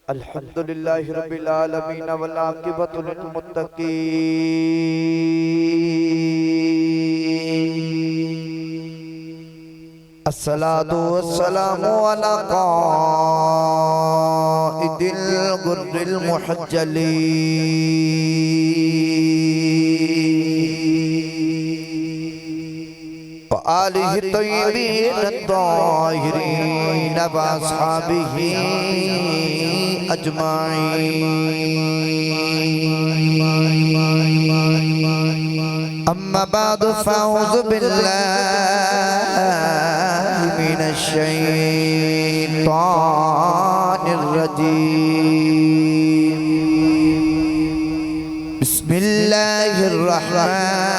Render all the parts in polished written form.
الحمدللہ رب العالمین والعاقبۃ للمتقین الصلاة والسلام علی قائد الغر المحجلین وآلہ الطیبین الطاہرین واصحابہ اجمعین اما بعد فاعوذ باللہ من الشیطان الرجیم بسم اللہ الرحمن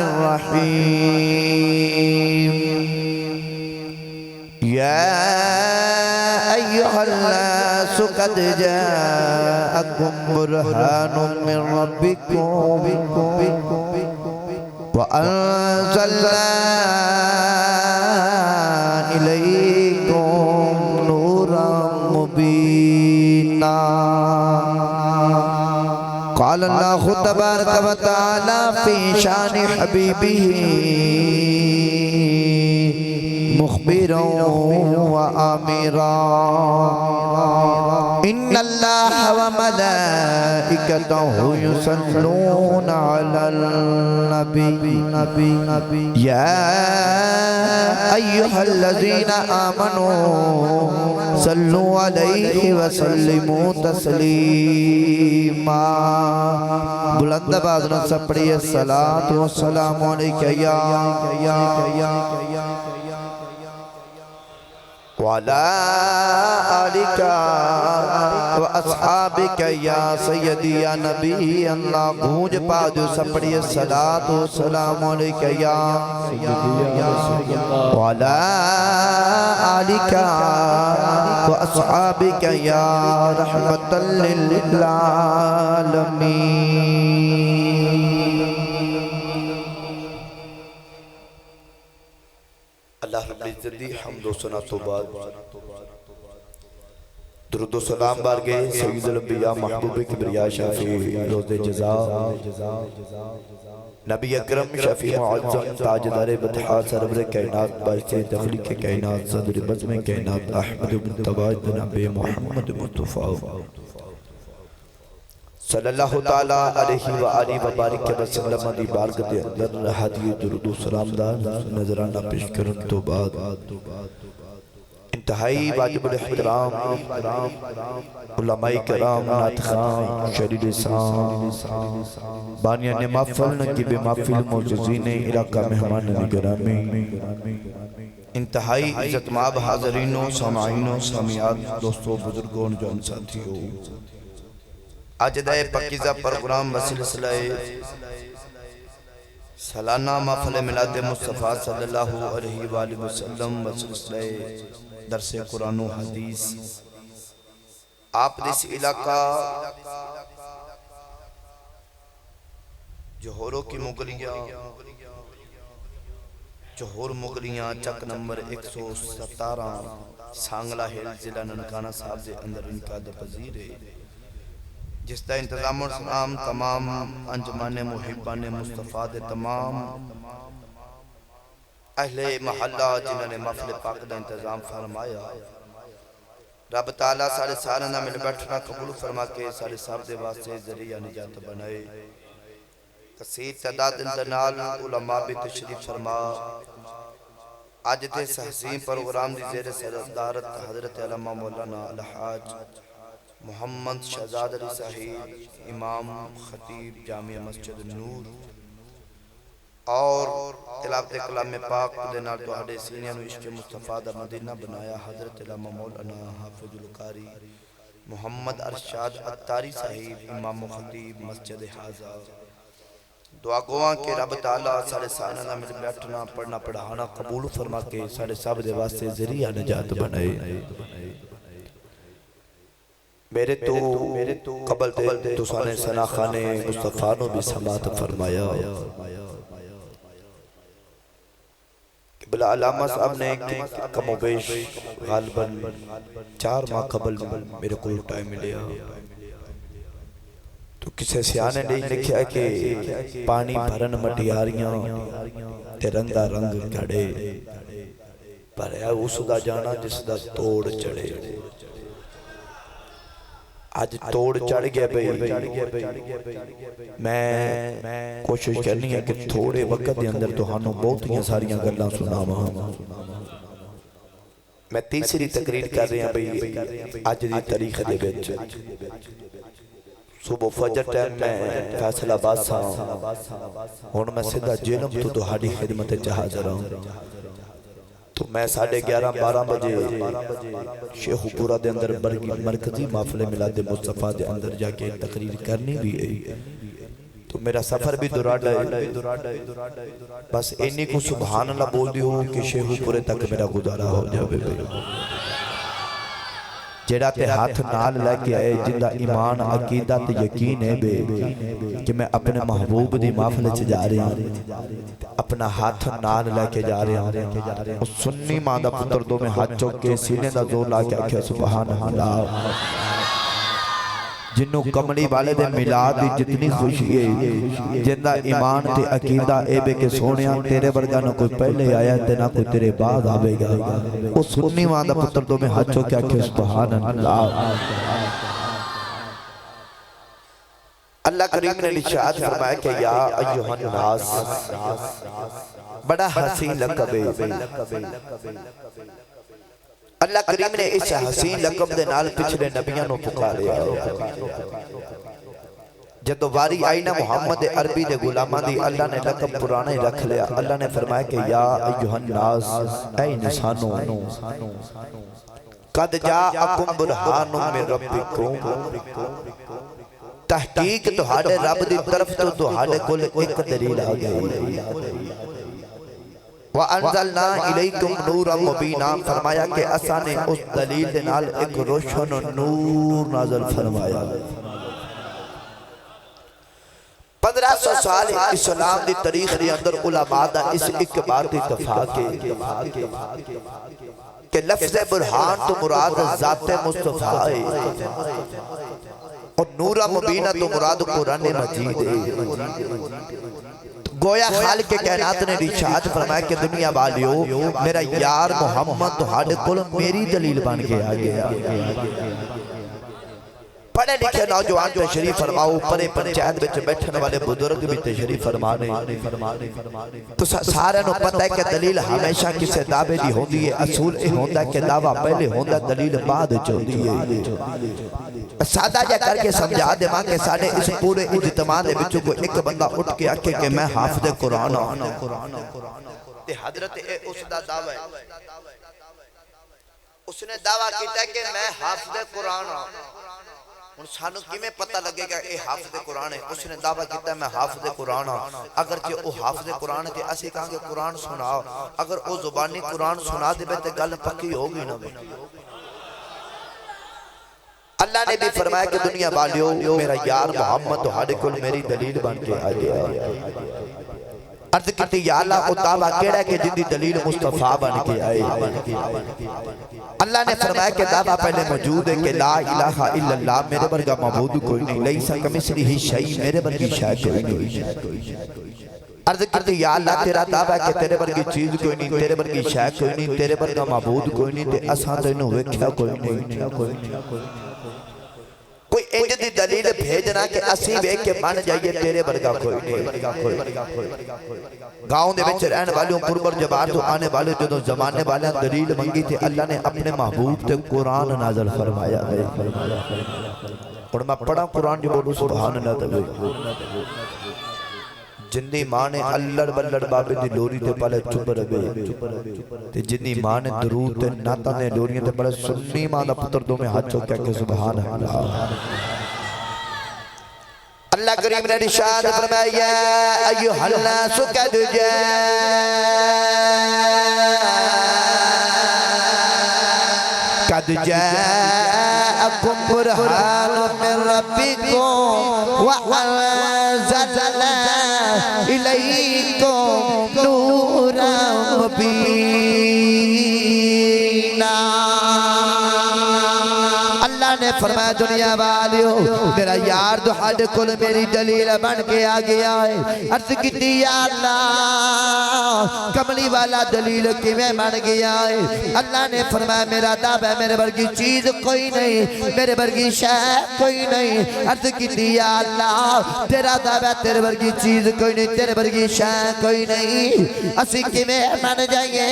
الرحیم یا ایہا الناس قد جاءکم برہان من ربکم وَأَنزَلْنَا إِلَيْكُمْ نُورًا مُبِينًا قال اللہ تبارک و تعالی فی شان حبیبہ مخبرا و آمرا ان اللہ و ملائکتہ یصلون علی النبی یا ایہا الذین آمنوا صلو علیہ وسلموا تسلیما بلند آواز میں سب پڑھیے الصلاۃ والسلام علیکہ یا وعلى آلك وأصحابك يا سيدي يا نبي الله گونج پاجو سپڑی الصلاة والسلام عليك يا وعلى آلك وأصحابك يا رحمة للعالمين اللہ رب العزت دی حمد و ثنا تو بعد درود و سلام بارگاہ سید الانبیاء محبوب کبریاء شافی روز جزا نبی اکرم شفیع معظم تاجدار بطحا سرور کائنات باعث تخلیق کائنات صدر بزم کائنات احمد بن تواج نبی محمد مصطفیٰ صلی اللہ تعالیٰ علیہ وآلہ وبارک وسلم دی بارگاہ دے اندر ہدیہ درود و سلام دار نظرانہ پیش کرن تو بعد انتہائی واجب الاحترام علماء کرام نعت خان شہری لسان بانیان محفل نقیب محفل معجزین علاقہ مہمان نگرامی انتہائی عزت مآب حاضرینوں سامعینوں سامیات دوستوں بزرگوں جان ساتھیوں آج دائے پاکیزہ پروگرام سلسلہ سالانہ محفل میلاد مصطفیٰ صلی اللہ علیہ وآلہ وسلم سلسلہ درس قرآن و حدیث آپ دیس علاقہ جوہروں کی جوہر مغلیاں چک نمبر 117 سانگلہ ہیل ضلع ننکانہ صاحب دے اندر انقاد پذیر ہے جس دا انتظام و سلام تمام انجمان محبان مصطفیٰ دے تمام اہل محلہ جنہوں نے محفل پاک دا انتظام فرمایا رب تعالیٰ سارے سالانہ مل بیٹھنا قبول فرما کے سارے صاحب دے واسطے ذریعہ نجات بنائے کثیر تعداد اندنال علماء بھی تشریف فرما آج دے سحسین پروگرام دی زیر صدارت حضرت علامہ مولانا الحاج محمد شہزاد علی صاحب امام خطیب جامع مسجد نور اور تلاوت کلام پاک دینار دوہڑے سینیاں نو عشق مصطفیٰ دا مدینہ بنایا حضرت علامہ مولانا حافظ القاری محمد ارشاد اتاری صاحب امام خطیب مسجد حاضر دعا گواں کہ رب تعالیٰ سارے سالانہ مل بیٹھنا پڑھنا پڑھانا قبول فرما کے سارے صاحب دے واسطے ذریعہ نجات بنائے میرے تو قبل دے تو سانے سنا خانے مصطفیٰ نو بھی سماعت فرمایا مولا علامہ صاحب نے کم و بیش غالباً 4 ماہ قبل میرے کو ٹائم ملیا تو کسے سیانے نے لکھا ہے کہ پانی بھرن مٹیاریاں تے رنگا رنگ کھڑے پر ہے اس دا جانا جس دا توڑ چڑھے آج توڑ چڑھ گیا بھئی میں کوشش کرنی ہے کہ تھوڑے وقت دے اندر تو ہانوں بہت ہی ساریاں گلاں سنا وہاں میں تیسری تقریر کر رہے ہیں بھئی آج دی تاریخ دے بیچ صبح فجر ٹائم میں فیصلہ آباد سا ہوں میں سیدھا جیلم تو تہاڈی خدمت حاضر ہوں تو میں 11:30-12 بجے شیخ پورا دے اندر مرکزی محفل میلاد مصطفیٰ دے اندر جا کے تقریر کرنی بھی ہے تو میرا سفر بھی دراڈا ہے بس اینی کو سبحان اللہ بول دی ہوں کہ شیخ پورے تک میرا گزارا ہو جاوے جیڑا تے ہاتھ نال لے کے آئے جندہ ایمان عقیدہ تے یقین ہے بے کہ میں اپنے محبوب دی محفل سے جا رہے ہیں اپنا ہاتھ نال لے کے جا رہے ہیں اس سنی ماں دا پتر دو میں ہاتھ چوک کے سینے دا زور لا کے آکھے سبحان اللہ جنہوں کمڑی والے دے میلاد دی جتنی خوشی ہے جندہ ایمان تے عقیدہ اے بے کے سونیاں تیرے ورگا نہ کوئی پہلے آیا تے نہ کوئی تیرے بعد آوے گا اس سنی ماں دا پتر دو میں ہاتھوں کیا کہ سبحان اللہ اللہ کریم نے ارشاد فرمایا کہ یا ایھا الناس بڑا حسین لقب ہے اللہ کریم نے اس حسین لقب دے نال پچھلے نبیوں نو پکاریا جدو واری آئی نا محمد عربی دے غلاماں دی اللہ نے لقب پرانا ہی رکھ لیا اللہ نے فرمایا کہ یا ایھا الناس اے انسانو قد جاءکم برہان من ربکم تحقیق تہاڈے رب دی طرف تو تہاڈے کول ایک دلیل آ گئی وَأَنزَلْنَا إِلَيْكُمْ نُورًا مُبِينًا فرمایا کہ اساں نے اس دلیل دے نال ایک روشن نور نازل فرمایا 1500 سال اسلام دی تاریخ دے اندر علماء دا اس ایک بات اتفاق ہے کہ لفظ برہان تو مراد ذات مصطفیٰ ہے اور نورا مبینہ تو مراد قرآن مجید ہے گویا خالق کے کائنات نے ارشاد فرمایا کہ دنیا والیو میرا یار محمد تہاڈے کول میری دلیل بن کے آ گیا پڑھے لکھے نوجوان تشریف فرماؤ پرے پنچایت وچ بیٹھنے والے بزرگ بھی تشریف فرمانے تو سارے نو پتہ ہے کہ دلیل ہمیشہ کسے دعوے دی ہوندی ہے اصول اے ہوندا کہ دعویٰ پہلے ہوندا دلیل بعد چوندی ہے سادہ جا کر کے سمجھا دے ماں کہ ساڑھے اس پورے اجتماع دے بچوں کو ایک بندہ اٹھ کے آکے کہ میں حافظ قرآن تے حضرت اس دا دعویٰ ہے اس نے دعویٰ کیتا ہے کہ میں حافظ قرآن ان سانو کی میں پتہ لگے گا اے حافظ قرآن ہے اس نے دعویٰ کیتا ہے میں حافظ قرآن اگرچہ او حافظ قرآن ہے کہ اسی کہاں کہ قرآن سناؤ اگر او زبانی قرآن سنا دے بیتے گل پکی ہوگی نہ اللہ نے بھی فرمایا کہ دنیا والیو میرا یار محمد تہاڈے کول میری دلیل بن کے آ گیا عرض کیتی یا اللہ او دعویٰ کیڑا ہے کہ جن دلیل مصطفیٰ بن کے آئے اللہ نے فرمایا کہ دعویٰ پہلے موجود ہے کہ لا الہ الا اللہ میرے برگا معبود کوئی نہیں لیسا کمثلہ شیء میرے برگی شے کوئی نہیں عرض کیتی یا اللہ تیرا دعویٰ ہے کہ تیرے برگی چیز کوئی نہیں تیرے برگی شے کوئی نہیں تیرے برگا معبود کوئی نہیں تے اساں تینوں ویکھیا کوئی نہیں کوئی انج دی دلیل بھیجنا کہ اسی ویکھ کے من جائیے تیرے برگا کوئی نہیں گاؤں دے وچ رہن والوں قربر جبار تو آنے والے جدوں زمانے والے دلیل منگی تھی اللہ نے اپنے محبوب تے قرآن نازل فرمایا اور میں پڑھا قرآن جو بولو سبحان اللہ تبے جنی ماں نے اللہ بلڑ بابے دی لوری تے پالے چپ رہے تے جنی ماں نے درود تے ناتا نے لوریاں تے پالے سنی ماں دا پتر دو میں ہاتھ چوکیا کہ سبحان اللہ اللہ کریم نے ارشاد فرمایا ایھا الناس قد قد جاءكم برهان من ربكم وأنزلنا إليكم نورا مبينا اللہ نے فرمایا دنیا والیو میرا یار تو حد کل میری دلیل بن کے آ گیا ہے عرض کی یا اللہ کملی والا دلیل کی میں بن گیا ہے اللہ نے فرمایا میرا دعویٰ ہے میرے برگی چیز کوئی نہیں میرے برگی شے کوئی نہیں عرض کی یا اللہ تیرا دعویٰ ہے تیرے برگی چیز کوئی نہیں تیرے برگی شے کوئی نہیں اسی کی میں مان جائیے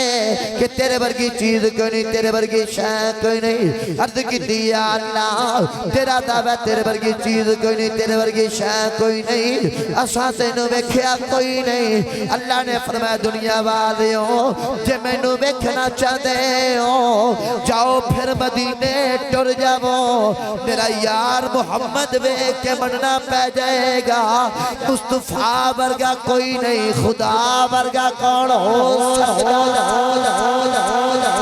کہ تیرے برگی چیز کوئی نہیں تیرے برگی شے کوئی نہیں عرض کی یا اللہ تیرا دعویٰ تیرے برگی چیز کوئی نہیں تیرے برگی شے کوئی نہیں اساں تینوں ویکھیا کوئی نہیں اللہ نے فرمایا دنیا والیوں جے مینوں ویکھنا چاہتے ہو جاؤ پھر مدینے ٹر جاؤ میرا یار محمد ویکھ کے مننا پہ جائے گا مصطفیٰ ورگا کوئی نہیں خدا ورگا کون ہو سکتا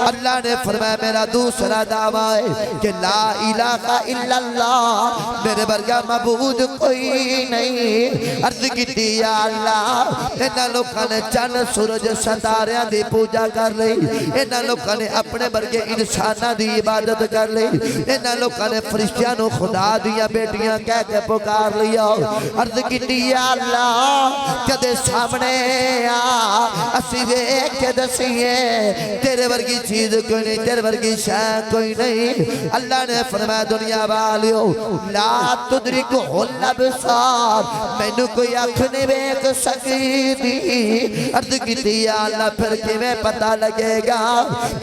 اللہ نے فرمایا میرا دوسرا دعویٰ ہے کہ لا الہ الا اللہ میرے برگا معبود کوئی نہیں عرض کی یا اللہ انہاں لوکاں نے چند سورج ستاریاں دی پوجا کر لئی انہاں لوکاں نے اپنے برگے انساناں دی عبادت کر لئی انہاں لوکاں نے فرشتیاں نو خدا دیاں بیٹیاں کہہ کے پکار لیا عرض کی یا اللہ کدے سامنے آ اسی ویکھ کے دسیے تیرے ورگی چیز کوئی نہیں تیرے ورگی شے کوئی نہیں اللہ نے فرمایا دنیا والیو لا تدرکہ الابصار مینوں کوئی آنکھ نہیں ویکھ سکتی عرض کی یا اللہ پھر کیویں پتہ لگے گا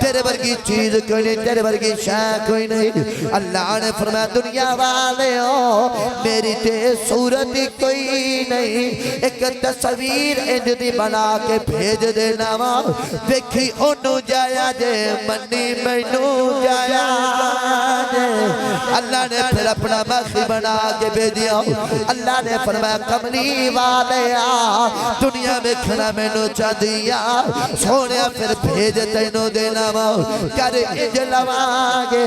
تیرے ورگی چیز کوئی نہیں تیرے ورگی شے کوئی نہیں اللہ نے فرمایا دنیا والیو میری تے صورت کوئی نہیں ایک تصویر انج دی بنا کے بھیج دینا وا ویکھی اونوں جایا جے منی مینوں جایا جے اللہ نے پھر اپنا مخی بنا کے بھیجیا اللہ نے فرمایا کملی والیا دنیا میں کھنا میں نو چاہ دیا سونیا پھر بھیج تینوں دینا ماں کر انج لوانگے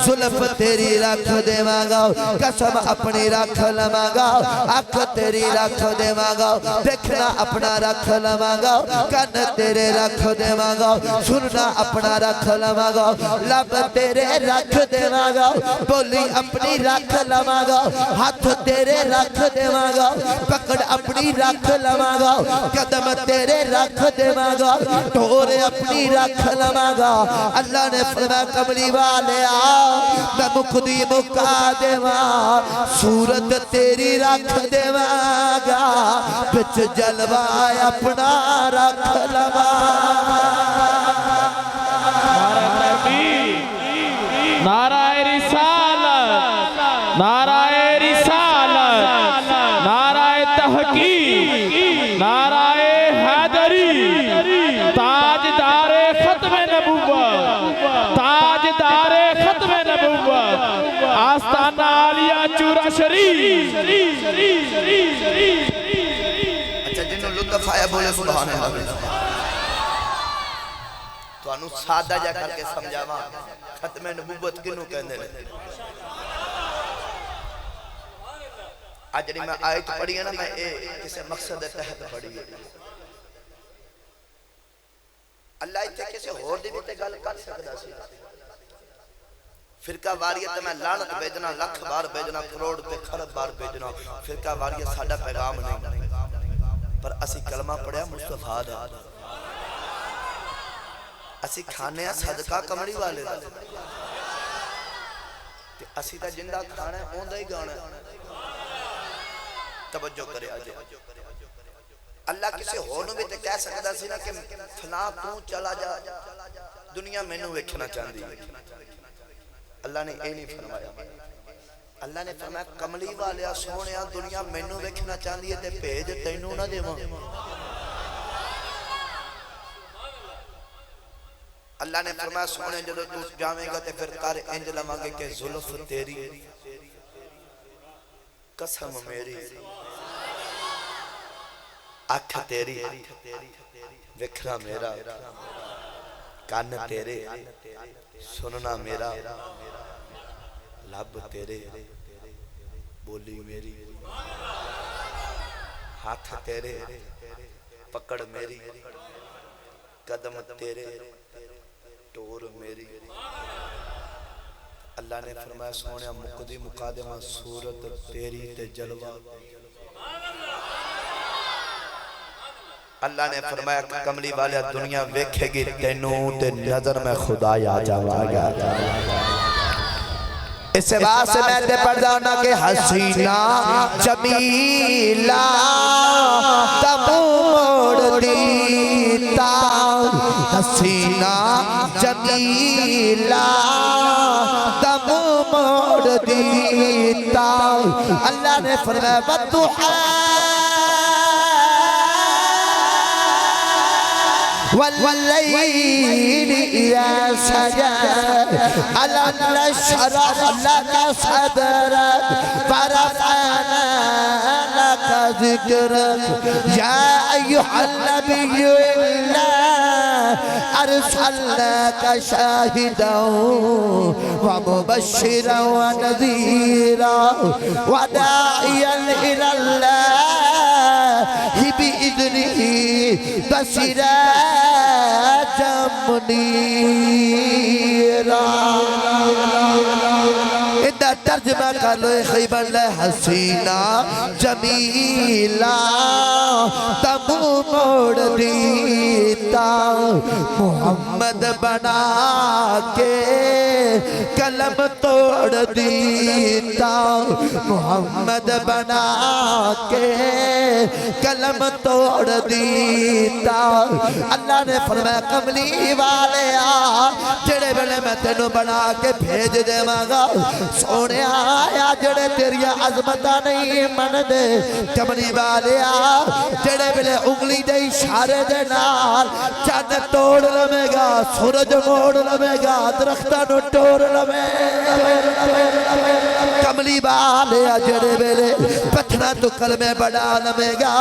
ظلف تیری رکھ دے مانگا قسم اپنی رکھ لمانگا آنکھ تیری رکھ دے مانگا دیکھنا اپنا رکھ لمانگا کن تیرے رکھ دے مانگا سننا اپنا رکھ لمانگا لب تیرے رکھ دے مانگا بولی اپنی رکھ لمانگا ہاتھ تیرے رکھ دے مانگا پکڑ اپنی رکھ لمانگا قدم تیرے رکھ دے مانگا ٹھورے اپنی رکھ لمانگا اللہ نے فرمایا کملی والے آ میں مقدی مکا دے ماں صورت تیری رکھ دے مانگا بچ جلوہ اپنا رکھ لمانگا نعرہ رسالت نعرہ رسالت نعرہ تحقیق نعرہ حیدری تاجدار ختم نبوت تاجدار ختم نبوت آستانہ عالیہ چورا شریف اچھا جنہوں لطف آیا بولے سبحان اللہ تو انہوں سادہ جا کر کے سمجھاواں ختم نبوت کنوں کہنے لے آج جنہی میں آیت پڑھی ہے نا میں کسے مقصد تحت پڑھی ہے اللہ اتھے کسے ہور دی بیتے گل کر سکتا سی فرقہ واریت میں لعنت بیجنا لکھ بار بیجنا کروڑ پہ کھرب بار بیجنا فرقہ واریت ساڑھا پیغام نہیں پر اسی کلمہ پڑھیا مصطفیٰ دا اسی کھانے ہیں صدقہ کمڑی والے دا اسی تا جندہ کھانا ہے اون دا ہی گانا ہے توجہ کرے آجے اللہ کسے ہونوں بھی تے کہہ سکتا سی نا کہ فلاں تو چلا جا دنیا میں نو ویکھنا چاندی اللہ نے اے نہیں فرمایا اللہ نے فرمایا کملی والیا سونیا دنیا میں نو ویکھنا چاندی ہے تے بھیج تینوں نہ دے ماں اللہ نے فرمایا سونے جدو تو جامے گا تے پھر کار انج لمانگے کہ ظلف تیری قسم میری اکھ تیری وکھرا میرا کان تیرے سننا میرا لب تیرے بولی میری ہاتھ تیرے پکڑ میری قدم تیرے ٹور میری اللہ نے فرمایا سونے مقدی مقادمہ صورت تیری تے جلوہ اللہ نے فرمایا کملی والے دنیا ویکھے گی تینوں تے نظر میں خدا یا جاوا گیا اس بات سے میں تے پڑھ جاؤں کہ حسینہ جمیلہ تب موڑ دیتا حسینہ جمیلہ تب موڑ دیتا اللہ نے فرمایا والضحیٰ والليل إذا سجى ألم نشرح لك صدرك فرفعنا لك ذكرك يا أيها النبي إنا أرسلناك شاهدا ومبشرا ونذيرا وداعيا إلى الله بإذنه بصيراتا منيرا ادھا ترجمہ کر لو خیبر لے حسینہ جمیلہ تب موڑ دیتا محمد بنا کے کلم توڑ دیتا محمد بنا کے کلم توڑ دیتا اللہ نے فرمایا کملی والے جڑے بلے میں تینوں بنا کے بھیج دے مانگا سونے آیا جڑے تیری عظمتہ نہیں من دے کملی والے جڑے بلے انگلی دے اشارے دے نال چاند توڑ لمے گا سورج موڑ لمے گا درختانو توڑ لمے کملی والے جڑے بلے پتھنا تو کلمے بڑا لمے گا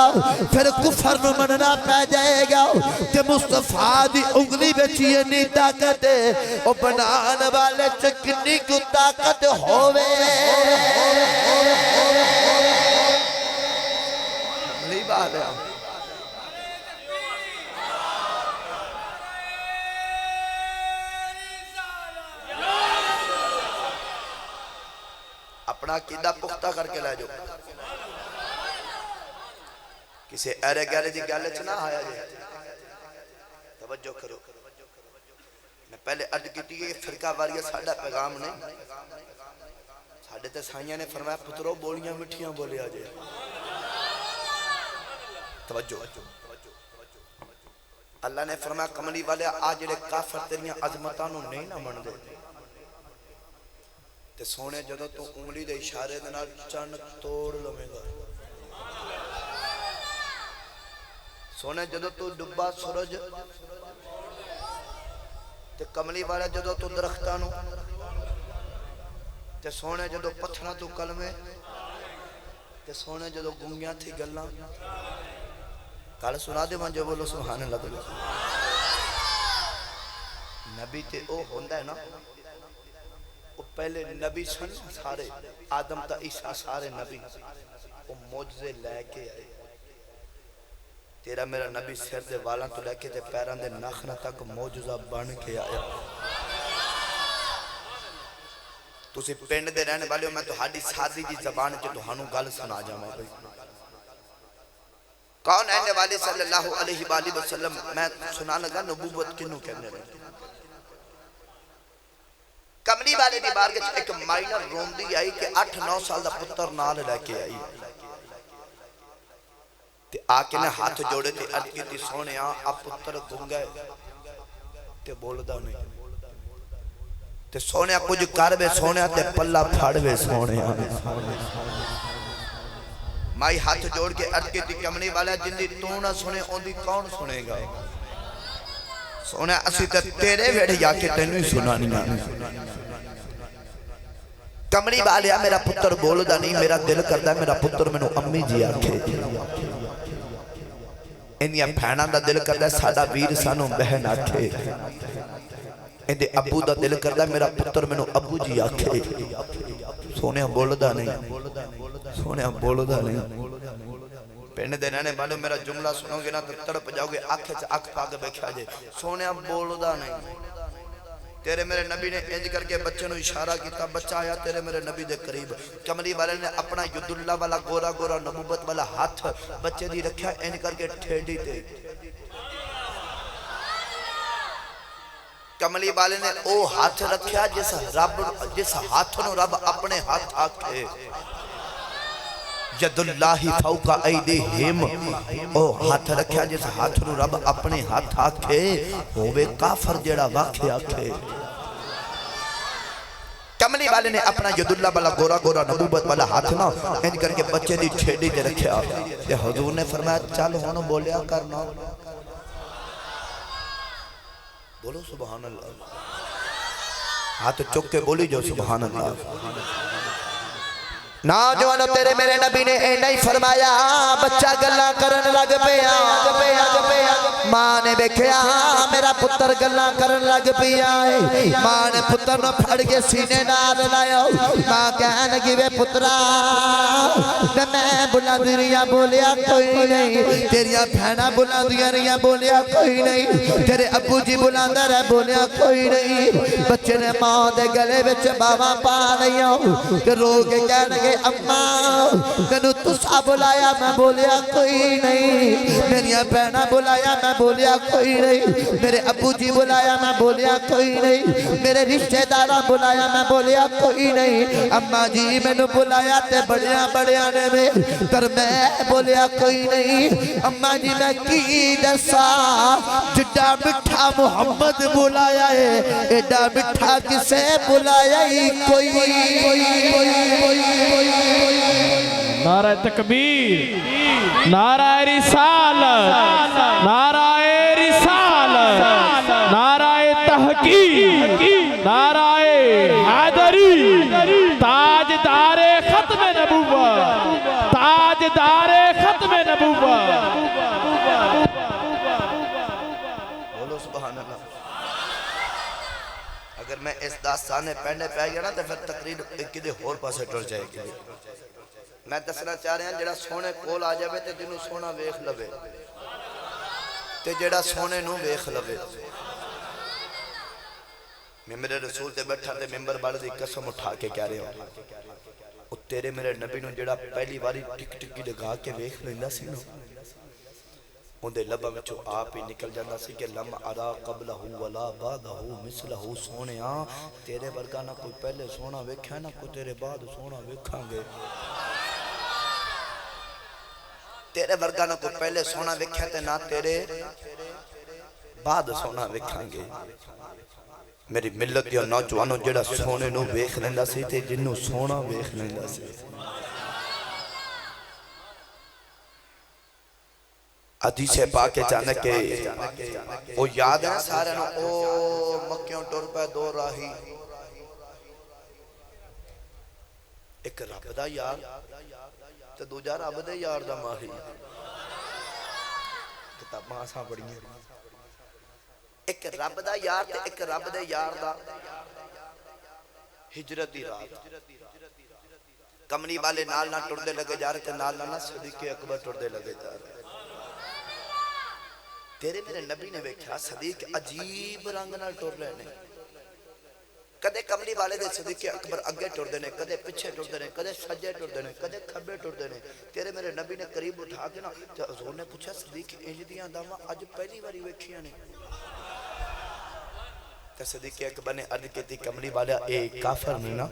پھر کفر نو مننا پہ جائے گا کہ مصطفیٰ دی انگلی بیچی نہیں طاقت او بنان والے چکنی کو طاقت ہووے کملی والے اپنا عقیدہ پختہ کر کے لے جو کسی ایرے گیرے دی گالے چنا آیا جائے توجہ کرو میں پہلے عرض کی تھی یہ فرقہ واریہ ساڑھا پیغام نہیں ساڑھے تے سائیاں نے فرمایا پترو بولیاں مٹھیاں بولے آجائے توجہ اللہ نے فرمایا کملی والے آجڑے کافر تیریاں عظمتانوں نہیں نہ من دے تے سونے جدو تو انگلی دے اشارے دینا چند توڑ لمے گا سونے جدو تو ڈبا سورج تے کملی والا جدو تو درختانو تے سونے جدو پتھنا تو کلمے تے سونے جدو گنگیاں تھی گلنا کال سنا دے من جو بولو سبحان اللہ دلو نبی تے او ہوندہ ہے نا وہ پہلے نبی سن سارے آدم تا عیسیٰ سارے نبی وہ موجزے لے کے آئے تیرا میرا نبی سر دے والاں تو لے کے تے پیران دے ناخنہ تک موجزہ بن کے آیا تُسی پینڈ دے رہنے والے ہو میں تو ہاڑی سادی جی زبان کے تو ہنو گل سنا جاما بھئی کون ہے نوالی صلی اللہ علیہ وآلہ وسلم میں سنا لگا نبوت کنوں کہنے رہے کملی والے دی بارگے ایک مائنر روم دی آئی کہ 8-9 سال دا پتر نال لے کے آئی تے آکے نے ہاتھ جوڑے تے عرض کی تی سونے آپ پتر گنگئے تے بولدہ نہیں تے سونے کچھ کروے سونے تے پلہ پھاڑوے سونے مائی ہاتھ جوڑ کے عرض کی تی کملی والے جن دی تو نہ سنے ان دی کون سنے گا سونے اسی تے تیرے ویڑے یا کے تینوی سنانی کملی والے میرا پتر بولدہ نہیں میرا دل کردہ ہے میرا پتر میں نو امی جی آکھے انہی بہناں دا دل کردہ ہے ساڑھا ویر سانو بہن آکھے اندے ابو دا دل کردا میرا پتر مینوں ابو جی آکھے سونیا بولدا نہیں سونیا بولدا نہیں پہنے دے رہنے والوں میرا جملہ سنو گے نا تو تڑپ جاؤ گے آنکھیں سے آنکھ پاک بیٹھا جے سونیا بولدا نہیں تیرے میرے نبی نے انج کر کے بچے نو اشارہ کیتا بچہ آیا تیرے میرے نبی دے قریب کملی والے نے اپنا ید اللہ والا گورا گورا نبوت والا ہاتھ بچے دی رکھیا انج کر کے ٹھیڈی تے کملی والے نے او ہاتھ رکھیا جس ہاتھ نو رب اپنے ہاتھ آکھے ید اللہ فوق ایدیہم او ہاتھ رکھیا جس ہاتھ نو رب اپنے ہاتھ آکھے ہووے کافر جیڑا واقع آکھے کملی والے نے اپنا ید اللہ والا گورا گورا نبوت والا ہاتھ نا انج کر کے بچے دی چھیڑی دے رکھیا تے حضور نے فرمایا چل ہونو بولیا کرنا بولو سبحان اللہ ہاتھ چک کے بولی جو سبحان اللہ نوجوانوں تیرے میرے نبی نے اے نہیں فرمایا بچہ گلاں کرن لگ پیا ماں نے دیکھیا میرا پتر گلاں کرن لگ پیا ماں نے پتر نو پھڑ کے سینے نال لایا ماں کہن لگی وے پترا میں بلندی رہیا بولیا کوئی نہیں تیریاں بہناں بلندیاں رہیا بولیا کوئی نہیں تیرے ابو جی بلندہ رہ بولیا کوئی نہیں بچے نے ماں دے گلے وچ باواں پا لیا کہ رو کے کہن لگے اماں مینوں تسا بلایا میں بولیا کوئی نہیں میری بہناں بلایا میں بولیا کوئی نہیں میرے ابو جی بلایا میں بولیا کوئی نہیں میرے رشتہ داراں بلایا میں بولیا کوئی نہیں اماں جی مینوں بلایا تے بڑیاں بڑیاں نے میں پر میں بولیا کوئی نہیں اماں جی میں کی دسا جڈا مٹھا محمد بلایا ہے ایڈا مٹھا کسے بلایا ہی کوئی نعرہ تکبیر نعرہ رسالت نعرہ رسالت نعرہ تحقیق نعرہ حیدری تاجدار ختم نبوت تاجدار ختم نبوت بولو سبحان اللہ اگر میں اس داستانے پہنے پہ گیا نا تو پھر تقریر کدے اور پاسے ٹر جائے گی میں دسنا چاہ رہا ہوں جڑا سونے کول آ جائے تے جنوں سونا ویکھ لوے تے جڑا سونے نو ویکھ لوے میں میرے رسول تے بیٹھا تے ممبر والے دی قسم اٹھا کے کہہ رہا ہوں او تیرے میرے نبی نو جڑا پہلی باری ٹک ٹکی لگا کے ویکھ لیندا سی نا اون دے لباں وچوں آپ ہی نکل جاندا سی کہ لم ارا قبلہ ولا بعدہ مثلہ سونیا تیرے ورگا نہ کوئی پہلے سونا ویکھیا نہ کوئی تیرے بعد سونا ویکھاں گے تیرے ورگا نہ کوئی پہلے سونا ویکھیا تے نہ تیرے بعد سونا ویکھاں گے میری ملت یا نوجوانوں جڑا سونے نو ویکھ لیندا سی تے جنوں سونا ویکھ لیندا سی حدیث پاک چاہنے کے وہ یاد ہے سارے نو او مکیوں ٹر پہ دو راہی ایک رب دا یار تے دوجا رب دے یار دا ماہی کتاباں آساں پڑھی ہیں ایک رب دا یار تے ایک رب دے یار دا ہجرت دی رات کملی والے نال نہ ٹردے لگے جا رہے تے نال نہ صدیق اکبر ٹردے لگے جا رہے تیرے میرے نبی نے ویکھیا صدیق عجیب رنگ نال ٹر رہے نے کدے کملی والے دے صدیق اکبر اگے ٹردے نے کدے پیچھے ٹردے نے کدے سجے ٹردے نے کدے کھبے ٹردے نے تیرے میرے نبی نے قریب اٹھا کے نا تے حضور نے پوچھا صدیق انج دیاں داواں اج پہلی باری ویکھیاں نے تے صدیق اکبر نے عرض کیتی کملی والا اے کافر نہیں نا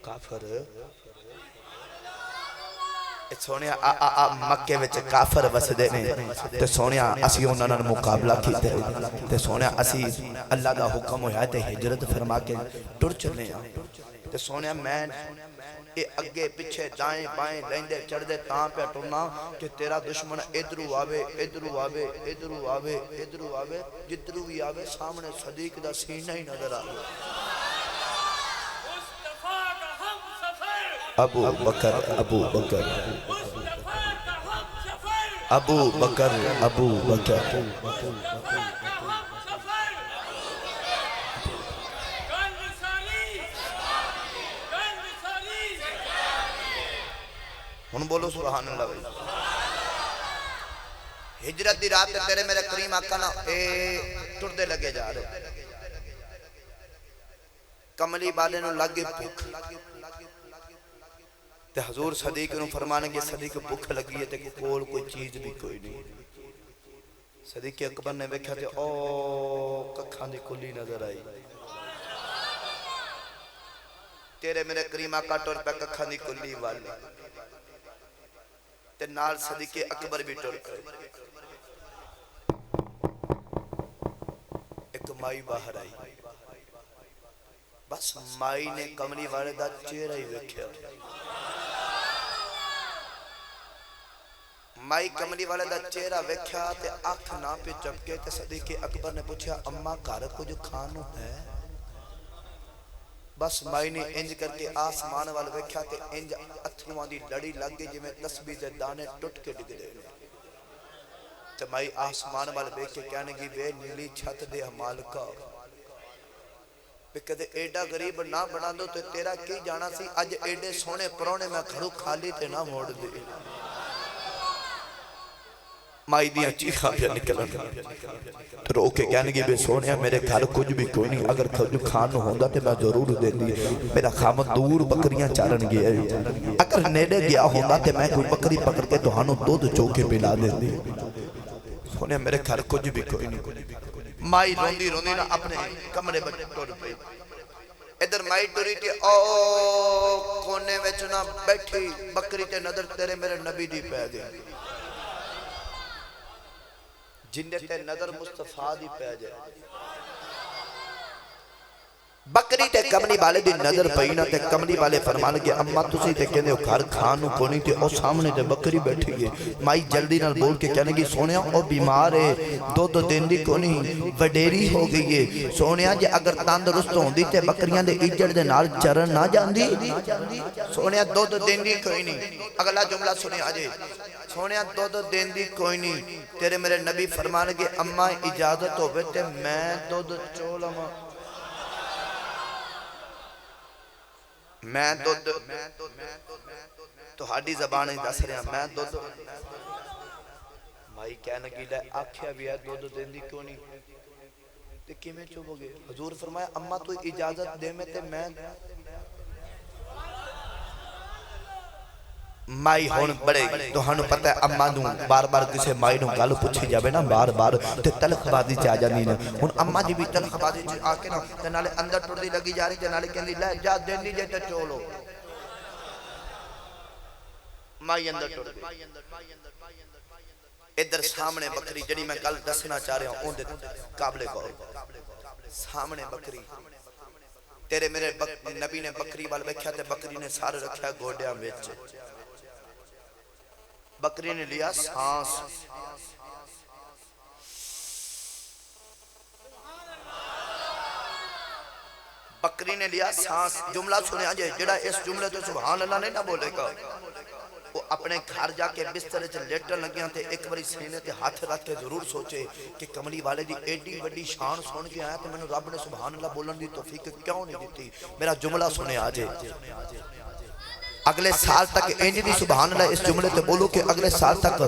کافر سونیا مکے وچ کافر وسدے نے تے سونیا اسی انہاں نال مقابلہ کیتے تے سونیا اسی اللہ دا حکم ہویا تے ہجرت فرما کے ٹر چلے ہاں تے سونیا میں اے اگے پیچھے دائیں بائیں لیندے چڑھدے تاں پہ ٹرنا کہ تیرا دشمن ادھرو آوے ادھرو آوے ادھرو آوے ادھرو آوے جدھرو بھی آوے سامنے صدیق دا سینہ ہی نظر آوے ابو بکر ابو بکر ابو بکر ابو بکر ہن بولو سبحان اللہ بھائی ہجرت دی رات تیرے میرے کریم آقا نا اے ٹردے لگے جا رہے کملی والے نو لگے بھوک تے حضور صدیق نو فرمانے کہ صدیق بھوک لگی ہے تے کول کوئی چیز بھی کوئی نہیں صدیق اکبر نے ویکھیا تے او ککھاں دی کلی نظر آئی تیرے میرے کریم آقا ٹر پہ ککھاں دی کلی والی تے نال صدیق اکبر بھی ٹر پہ ایک مائی باہر آئی بس مائی نے کملی والے دا چہرہ ہی ویکھیا مائی کملی والے دا چہرہ ویکھیا تے آنکھ نہ پہ چپکے تے صدیق اکبر نے پوچھا اماں گھر کو جو کھانو ہے بس مائی نے انج کر کے آسمان وال ویکھیا تے انج اتھروان دی لڑی لگ گئی جویں تسبیح دے دانے ٹٹ کے ڈگ دے تے مائی آسمان وال ویکھ کے کہنے گی وے نیلی چھت دے مالکا کدے ایڈا غریب نہ بنا دو تو تیرا کی جانا سی اج ایڈے سونے پرونے میں گھروں خالی تے نہ موڑ دے مائی دیاں چیخاں پہ نکلن رو کے کہنے گی بے سونیا میرے گھر کچھ بھی کوئی نہیں اگر کچھ کھان ہوندا تے میں ضرور دے دی میرا خامد دور بکریاں چارن گیا اگر نیڑے گیا ہوندا تے میں کوئی بکری پکڑ کے تہانوں دودھ چوکے پلا دے دی سونیا میرے گھر کچھ بھی کوئی نہیں مائی روندی روندی نا اپنے کمرے بچے ٹور پئی ادھر مائی ٹوری تے او کونے وچ نا بیٹھی بکری تے نظر تیرے میرے نبی دی پہ گئی جن تے نظر مصطفیٰ دی پہ جائے بکری تے کملی والے دی نظر پئینا تے کملی والے فرمان لگے اماں تسی تے کہنے ہو گھر کھانو کونی تے او سامنے تے بکری بیٹھی گئے مائی جلدی نال بول کے کہنے گی سونیا او بیمار ہے دو دن دی کونی وڈیری ہو گئی ہے سونیا جے اگر تندرست ہوندی تے بکریاں دے اجڑ دے نال چرن نہ جاندی سونیا دو دن دی کوئی نہیں اگلا جملہ سنیں آجے سونیا دو دن دی کوئی نہیں تیرے میرے نبی فرمان لگے اماں اجازت ہو بیٹے میں دو چولم میں دودھ تو ہاڑی زبان ہی دس رہا میں دودھ مائی کہنے کی لے آکھیا بھی ہے دودھ دین دی کیوں نہیں تے کیمیں چوبو گے حضور فرمایا اماں تو اجازت دے میں تے میں مائی ہون بڑے تو ہنو پتہ ہے اماں دوں بار بار کسے مائی نوں گالو پوچھی جاوے نا بار بار تے تلخ بازی چاہ جانی نا ہن اماں جی بھی تلخ بازی چاہ آکے نا تے نالے اندر ٹوڑ دی لگی جا رہی تے نالے کہندی لے جا دین دی جے تے چولو مائی اندر ٹوڑ دی ادھر سامنے بکری جڑی میں کل دسنا چاہ رہا ہوں اون دے قابل غور سامنے بکری تیرے میرے نبی نے بکری وال ویکھیا تے بکری نے سار رکھیا گوڑیاں وچ بکری نے لیا سانس بکری نے لیا سانس جملہ سنے آجے جڑا اس جملے تو سبحان اللہ نہیں نہ بولے گا وہ اپنے گھر جا کے بسترے سے لیٹر لگیاں تھے ایک باری سینے تے ہاتھ رکھ کے ضرور سوچے کہ کملی والے دی ایڈی وڈی شان سن کے آیا تو میں نے رب نے سبحان اللہ بولن دی توفیق کیوں نہیں دیتی میرا جملہ سنے آجے اگلے سال تک انج دی سبحان اللہ اس جملے تے بولو کہ اگلے سال تک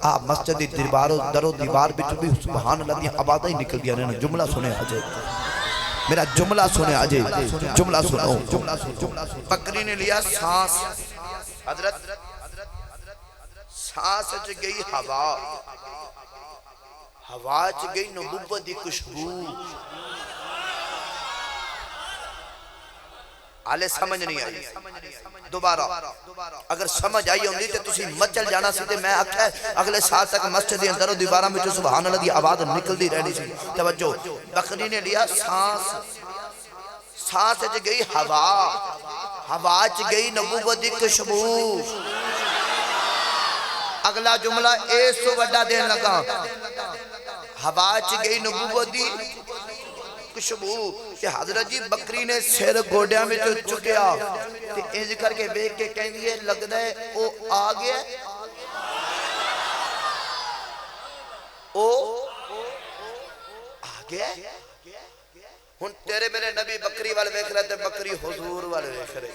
آپ مسجد دربار و در و دیوار بچ بھی سبحان اللہ دی آوازیں ہی نکل گیا نے جملہ سنے آجے میرا جملہ سنے آجے جملہ سنو بکری نے لیا سانس حضرت سانس چ گئی ہوا ہوا چ گئی نبوت دی خوشبو آلے سمجھ نہیں آئی دوبارہ اگر سمجھ آئی ہوندی تے تسی مچل جانا سی تے میں آکھا اگلے سال تک مسجد دے اندر و دیواراں وچ سبحان اللہ دی آواز نکلدی رہنی سی توجہ بکری نے لیا سانس سانس وچ گئی ہوا ہوا وچ گئی نبوت دی خوشبو اگلا جملہ اس تو بڑا دین لگا ہوا وچ گئی نبوت دی خوشبو کہ حضرت جی بکری نے سر گوڑیاں میں جو چکیا کہ انج کر کے بیک کے کہیں گے لگتا ہے او آگے او آگے ہن تیرے میرے نبی بکری والے دیکھ رہے تھے بکری حضور والے دیکھ رہے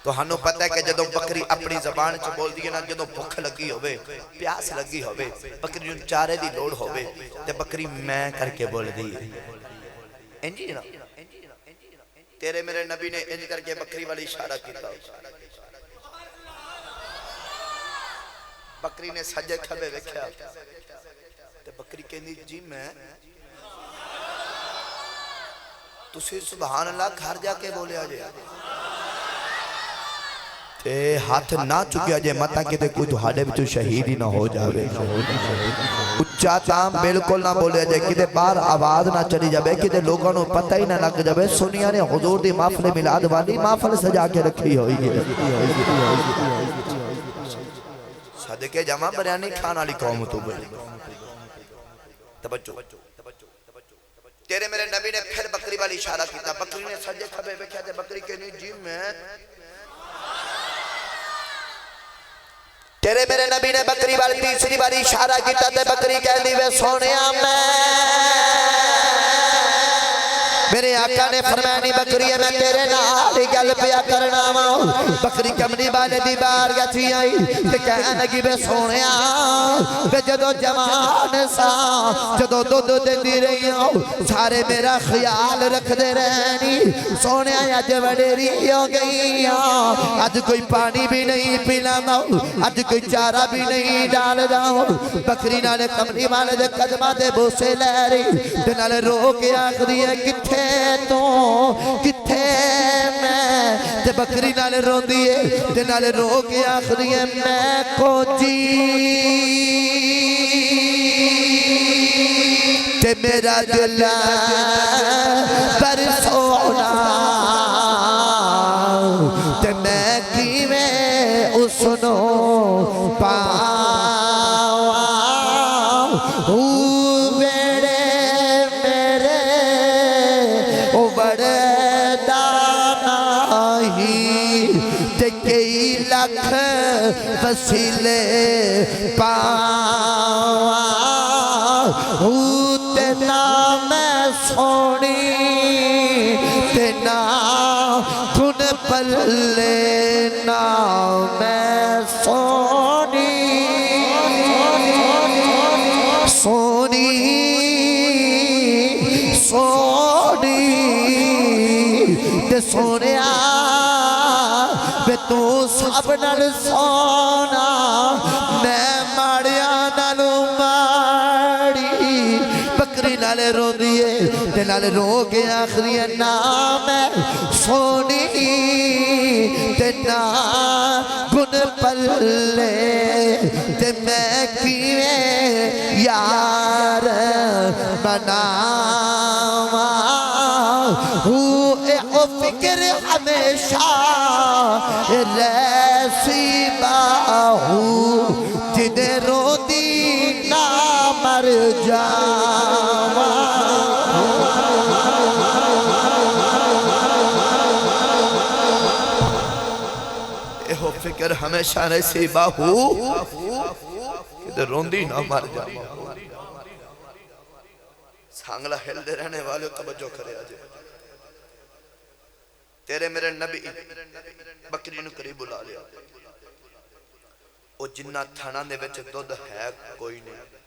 تو ہنو پتہ ہے کہ جدو بکری اپنی زبان چ بول دیئے نا جدو بھوک لگی ہوئے پیاس لگی ہوئے بکری جن چارے دی لوڑ ہوئے تے بکری میں کر کے بول دی انجی نا تیرے میرے نبی نے انج کر کے بکری والی اشارہ کیتا بکری نے سجے کھبے وکھیا تے بکری کہنی جی میں تسی سبحان اللہ گھر جا کے بولے آجے تے ہاتھ نہ چکیا جے مطا کہ کوئی تو ہاڑے بھی تو شہید ہی نہ ہو جاوے اچھا تام بلکل نہ بولے جے کہ بار آواز نہ چلی جاوے کہ لوگوں نے پتہ ہی نہ لگ جاوے سنیا نے حضور دی محفل میلاد والی محفل سجا کے رکھی ہوئی ہے صدقے جمع بریانی کھانا لی قوم تو بلی توجہ تیرے میرے نبی نے پھر بکری والی اشارہ کیتا بکری نے سجے کھبے بکھیا تے بکری کہنی جی میں تیرے میرے نبی نے بکری والی تیسری باری اشارہ کیتا تے بکری کہہ دی وے سونیا میرے آقا نے فرمایا نہیں بکری ہے میں تیرے نال گل پیا کرنا وا بکری کمنی والے دی بار گچھی آئی تے کہنے لگی بے سونیا تے جدو جوان سا جدو دودھ دیندی رہی ہوں سارے میرا خیال رکھ دے رہنی سونیا اج وڈیری ہو گئی اج کوئی پانی بھی نہیں پلانا اج کوئی چارہ بھی نہیں ڈال دا بکری نال کمنی والے دے قدماں دے بوسے لے رہی تے نال رو کے آکھدی ہے کتھے تو کتھے میں تے بکری نال رو دیئے تے نال رو کے آخری ہے میں کو جی تے میرا دل پر سونا تے میں کی میں اسنو پاوا وسیلے پاوا تے نا میں سونی تے نا کن پلے نا میں سونی سونی سونی تے سونیا بے تو سب نال سونا میں ماڑیا نالو ماڑی بکری نال رو دیئے تے نال رو کے آخری نا میں سونی تے نا گن پلے تے میں کیویں یار بناواں او فکر ہمیشہ ریسی باہو جنہیں رو دی نہ مر جاواں او فکر ہمیشہ ریسی باہو جنہیں رو دی نہ مر جاواں سانگلہ ہل دے رہنے والے توجہ کرے آجے تیرے میرے نبی بکری نو قریب بلا لیا او جنہ تھانا دے وچ دودھ ہے کوئی نہیں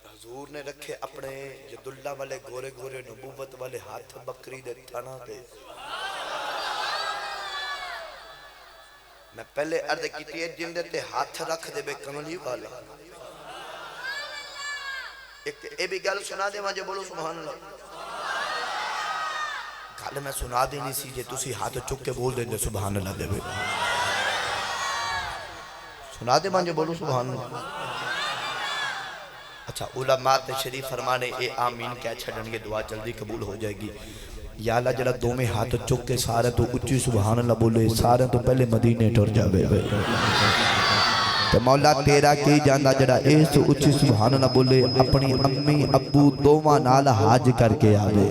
حضور نے رکھے اپنے جداللہ والے گورے گورے نبوت والے ہاتھ بکری دے تھانا دے میں پہلے عرض کیتی ہے جن دیتے ہاتھ رکھ دے بے کملی والا ایک اے بھی گل سنا دے مجھے بولو سبحان اللہ گل میں سنا دینی سی جے تسی ہاتھ چک کے بول دیں سبحان اللہ دے بے سنا دے مجھے بولو سبحان اللہ اچھا علماء شریف فرمانے اے آمین کیا چھڑن گے دعا جلدی قبول ہو جائے گی یا اللہ جلہ دو میں ہاتھ چک کے سارے تو اچھی سبحان اللہ بولے سارے تو پہلے مدینے ٹر جاوے تو مولا تیرا کی جاندہ جڑا ایس تو اچھی سبحان اللہ بولے اپنی امی ابو دوواں نال حاج کر کے آوے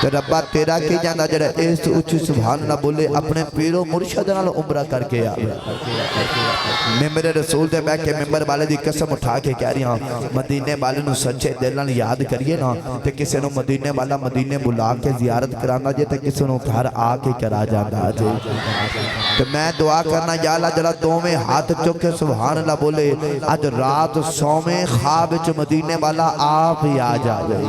تے ربا تیرا کی جاندہ جڑا اس اچھی سبحان اللہ بولے اپنے پیرو مرشد نال عمرہ کر کے آوے ممبر رسول دے بیٹھ کے ممبر والے دی قسم اٹھا کے کہہ رہی ہاں مدینے والے نو سچے دل نال یاد کریے نا تے کسے نو مدینے والا مدینے بلا کے زیارت کرانا جے تے کسے نو گھر آ کے کرا جاندا جے تے میں دعا کرنا یا اللہ جڑا دوویں ہاتھ چوک کے سبحان اللہ بولے اج رات سوویں خواب وچ مدینے والا آپ ہی آ جاوے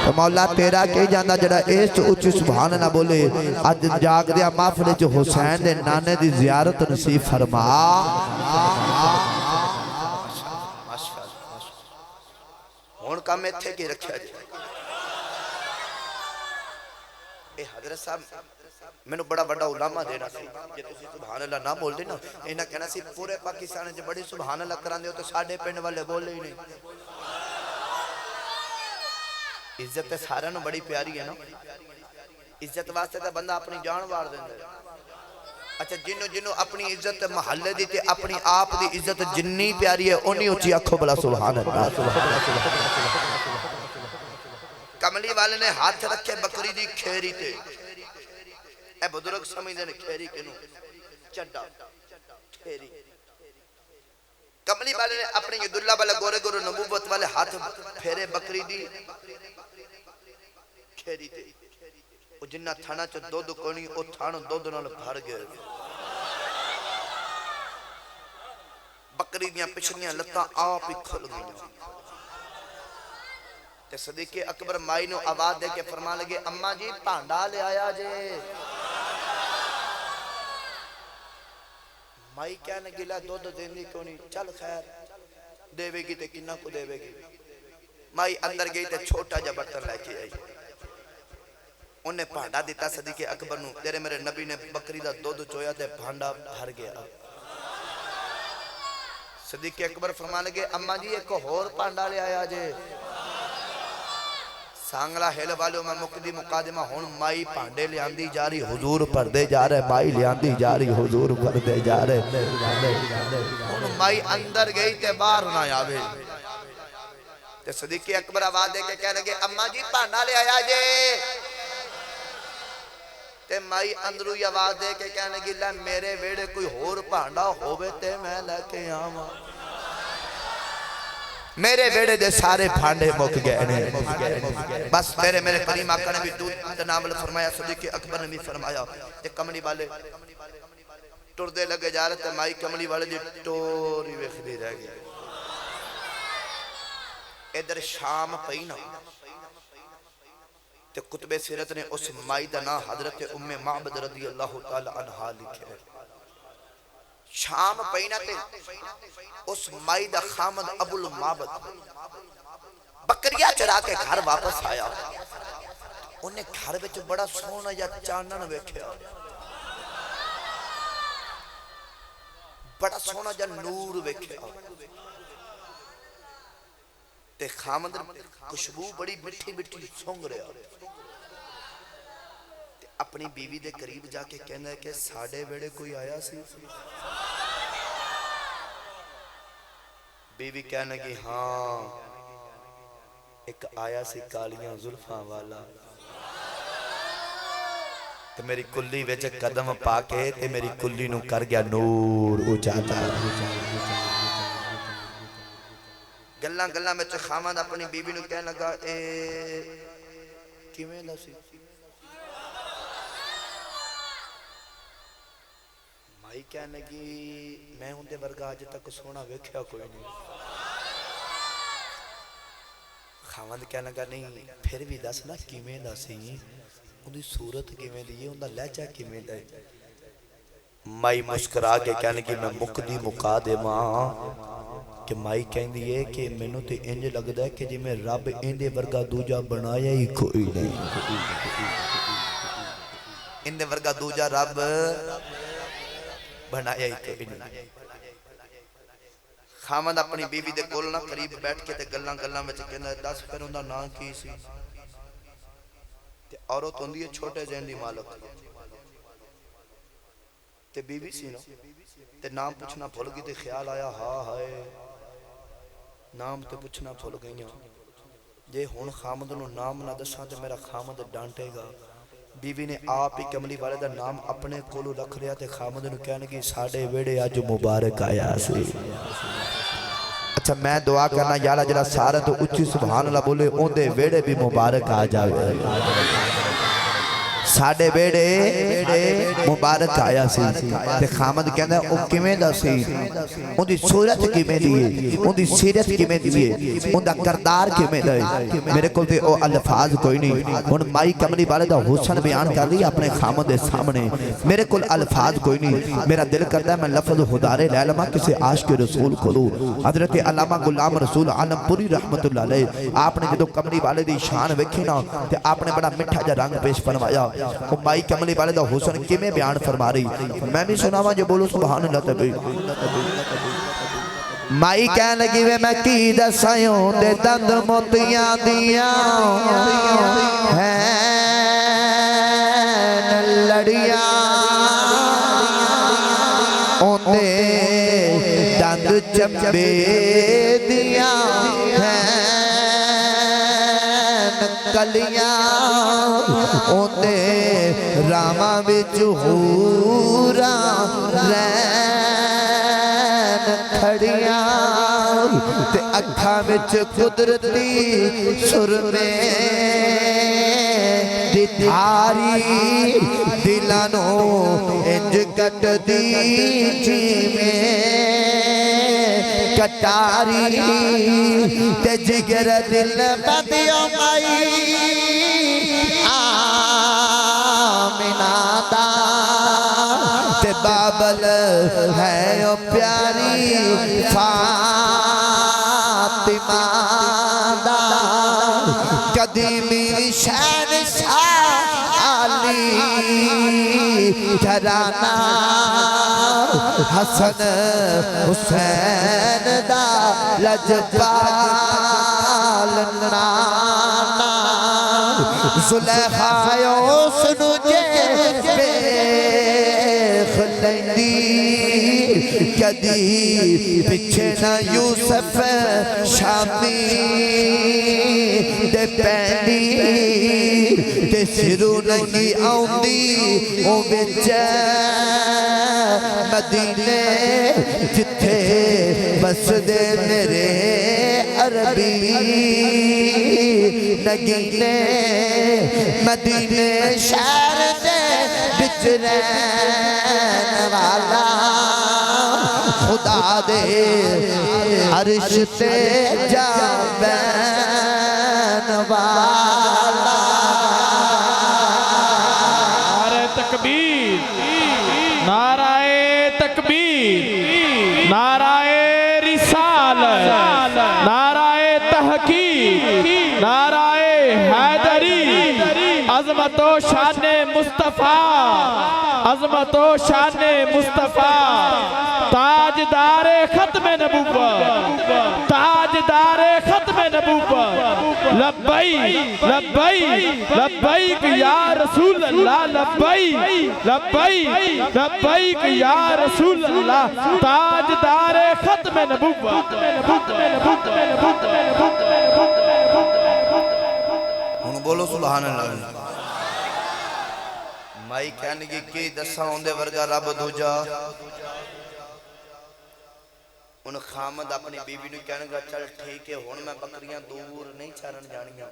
تو مولا تیرا کہ جاندہ جڑا اس اچھی سبحان اللہ بولے اج جاگ دیا محفل وچ حسین دے نانے دی زیارت نصیب فرما ہن کم ایتھے کی رکھیا جی اے حضرت صاحب میں بڑا بڑا علامہ دینا سی جے تسی سبحان اللہ نہ بول دے نا انہاں کہنا سی پورے پاکستان وچ بڑی سبحان اللہ کراندے ہو تے ساڈے پنڈ والے بولے ہی نہیں عزت سارا نو بڑی پیاری ہے نا عزت واسطے تے بندہ اپنی جان وار دیندا ہے اچھا جنوں اپنی عزت محلے دی تے اپنی آپ دی عزت جنی پیاری ہے اونی اونچی اکھو بلا سبحان اللہ کملی والے نے ہاتھ رکھے بکری دی کھیری تے اے بزرگ سمجھدے نے کھیری کنوں چڈا کھیری کملی والے نے اپنی عبداللہ والا گورے گورے نبوت والے ہاتھ پھیرے بکری دی کھیری تے وہ جنہ تھانا چو دو دو کونی او تھانو دو دو نال بھر گئے بکری دیاں پچھلیاں لتاں آپ ہی کھل گئیں تے صدیق اکبر مائی نو آواز دے کے فرما لگے اماں جی پانڈا لے آیا جے مائی کہنے گلا دو دو دین دی کونی چل خیر دے وے گی تے کنہ کو دے وے گی مائی اندر گئی تے چھوٹا جا برتن لے کے آئی انہیں پانڈا دیتا صدیق اکبر نو تیرے میرے نبی نے بکری دا دو دو چویا تے بھانڈا بھر گیا صدیق اکبر فرما لگے اماں جی ایک اور پانڈا لے آیا جے سانگلہ ہیل والوں میں مقدی مقادمہ ہون مائی پانڈے لے آندی جا رہی حضور پردے جا رہے مائی لے آندی جا رہی حضور پردے جا رہے ہون مائی اندر گئی تے باہر نہ آوے تے صدیق اکبر آواز دے کے کہنے لگے اماں جی پانڈا لے آیا جے تے مائی اندرو یہ آواز دے کے کہنے گلا میرے ویڑے کوئی ہور پانڈا ہووے تے میں لے کے آواں میرے ویڑے دے سارے پھانڈے مک گئے نے بس تیرے میرے کریم آقا نے بھی دودھ تنامل فرمایا صدیق اکبر نے بھی فرمایا تے کملی والے ٹر دے لگے جا رہے تے مائی کملی والے دی ٹوری ویخدی رہ گئی ادھر شام پہینا تے کتب سیرت نے اس مائی دا نا حضرت ام معبد رضی اللہ تعالی عنہ لکھے شام پہینا تے اس مائی دا خامد ابو المعبد بکریہ چرا کے گھر واپس آیا انہیں گھر وچ بڑا سونا یا چانن ویکھیا بڑا سونا یا نور ویکھیا تے خامد خوشبو بڑی مٹھی مٹھی سونگ رہا اپنی بیوی دے قریب جا کے کہنا ہے کہ ساڑھے ویڑے کوئی آیا سی بیوی کہنے کی ہاں ایک آیا سی کالیاں زلفاں والا تے میری کلی ویچ قدم پاکے تے میری کلی نو کر گیا نور اچھاتا گلہ گلہ میں خامد اپنی بیوی نو کہنے لگا اے کیویں لسی مائی کہنے لگی میں ہوں دے ورگا آج تک سونا ویکھیا کوئی نہیں خامد کہنے لگا نہیں پھر بھی دس نا کیویں دسی ان دی صورت کیویں دی ان دا لہجہ کیویں دے مائی مسکرا کے کہنے کی میں مقدی مقا دے ماں کہ مائی کہیں دیئے کہ میں نو تے انج لگ دا ہے کہ جی میں رب اندے ورگا دوجہ بنایا ہی کوئی نہیں اندے ورگا دوجہ رب بنایا ہی کوئی نہیں خامد اپنی بیوی دے گولنا قریب بیٹھ کے تے گلنا گلنا میں چکندہ ہے دس پھر اندہ نا کی سی تے عورت ہوندی ہے چھوٹے ذہن دی مالک تے بیوی سی نا تے نام پوچھنا بھول گئی تے خیال آیا ہاں ہائے نام تے پوچھنا بھول گئی جے ہون خامد نو نام نہ دساں تے میرا خامد ڈانٹے گا بیوی نے آپ ہی کملی والے دا نام اپنے کولو رکھ لیا تے خامد نو کہنے گی ساڑے ویڑے آج مبارک آیا سی اچھا میں دعا کرنا یا اللہ جلا سارا تو اچھی سبحان اللہ بولے اون دے ویڑے بھی مبارک آ جاوے ساڑے بیڑے مبارک آیا سی تے خامد کہنا ہے او کمیں دا سی ان دی صورت کمیں دیئے ان دی سیرت کمیں دیئے ان دا کردار کمیں دے میرے کل دے او الفاظ کوئی نہیں ان مائی کملی والے دا حسن بیان کر لی اپنے خامد دے سامنے میرے کل الفاظ کوئی نہیں میرا دل کرتا ہے میں لفظ خدارے لیلمہ کسے عاشق رسول کھلو حضرت علامہ غلام رسول عالم پوری رحمت اللہ علیہ آپ نے جدو کملی والے دی شان وکھی نا تے آپ نے بڑا مٹھا جا رنگ پیش فرمایا وہ مائی کملی والے دا حسن کی میں بیان فرما رہی میں بھی سنا ہوا جو بولو سبحان اللہ تبی مائی کہنے لگی وے میں کی دسائیوں دے دند موتیاں دیاں ہیں لڑیاں اون دے دند چمبے دیاں ہیں کلیاں اون دے راما وچ ہورا رین کھڑیاں تے اکھاں وچ قدرتی سرمے دی دھاری دلانوں انج کٹ دی جیویں کٹاری تے جگر دل بدیو مائی آمینہ دا تے بابل ہے او پیاری فاطمہ دا قدیمی شہنشاہ علی گھرانہ حسن حسین دا لجپال نانا زلیخا یوسنو جے بیخ لیندی کدی پچھے نہ یوسف شامی دے پیندی تے سرو نگی آؤندی او بچے مدینے جتھے بس دے میرے عربی نگینے مدینے شہر دے بچرین والا خدا دے عرش تے جابین والا نعرہ تکبیر نعرہ تکبیر نعرہ رسالت نعرہ تحقیق نعرہ حیدری عظمت و شان مصطفیٰ عظمت و شان مصطفیٰ تاجدار ختم نبوت تاجدار ختم نبوت لبیک لبیک لبیک یا رسول اللہ لبیک لبیک لبیک یا رسول اللہ تاجدار ختم نبوت ہوں بولو سبحان اللہ مائی کہنے کی دساں ہوندے ورگا رب دوجا ان خامد اپنی بیوی نے کہنے گا چل ٹھیک ہے ہون میں بکریاں دور نہیں چارن جانیاں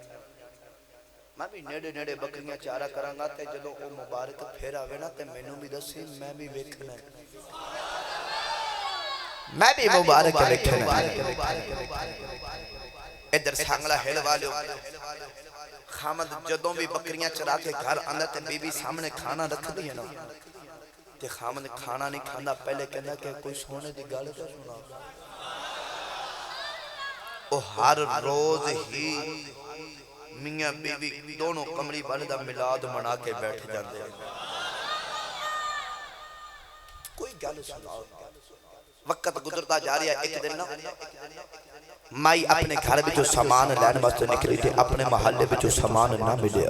میں بھی نیڑے نیڑے بکریاں چارہ کرانگا تے جدو او مبارک پھر آوے نا تے مینوں بھی دسی میں بھی ویکھنا میں بھی مبارک ویکھنا ادھر سانگلا ہل والے خامد جدوں بھی بکریاں چرا کے گھر آندہ تے بی بی سامنے کھانا رکھ دی ہے نا تے خامد کھانا نہیں کھانا پہلے کہنا کہ کوئی سونے دی گالے کا سنا او ہر روز ہی میاں بی بی دونوں کمری والے دا ملاد منا کے بیٹھ جاندے ہیں کوئی گالے سنا وقت گزرتا جا رہا ہے ایک دن نا مائی اپنے گھر بھی جو سامان لین واسطے نکلی تھی اپنے محلے بھی جو سامان نہ ملے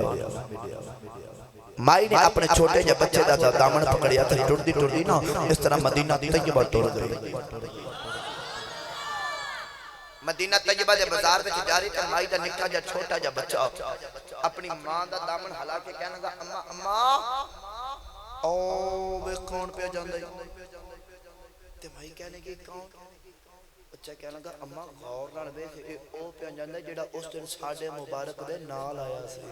مائی نے اپنے چھوٹے جب بچے دا دامن پکڑیا تھا ٹوڑ دی نا اس طرح مدینہ طیبہ ٹوڑ گئی مدینہ طیبہ دے بازار وچ جا رہی تے مائی دا نکا جا چھوٹا جا بچہ اپنی ماں دا دامن ہلا کے کہنے لگا اماں اماں او بے کون پہ جاندے تے مائی کہنے کی کون بچہ کہنے لگا اماں غور نال ویکھ اے او پہ جاندے جڑا اس دن ساڈے مبارک دے نال آیا سی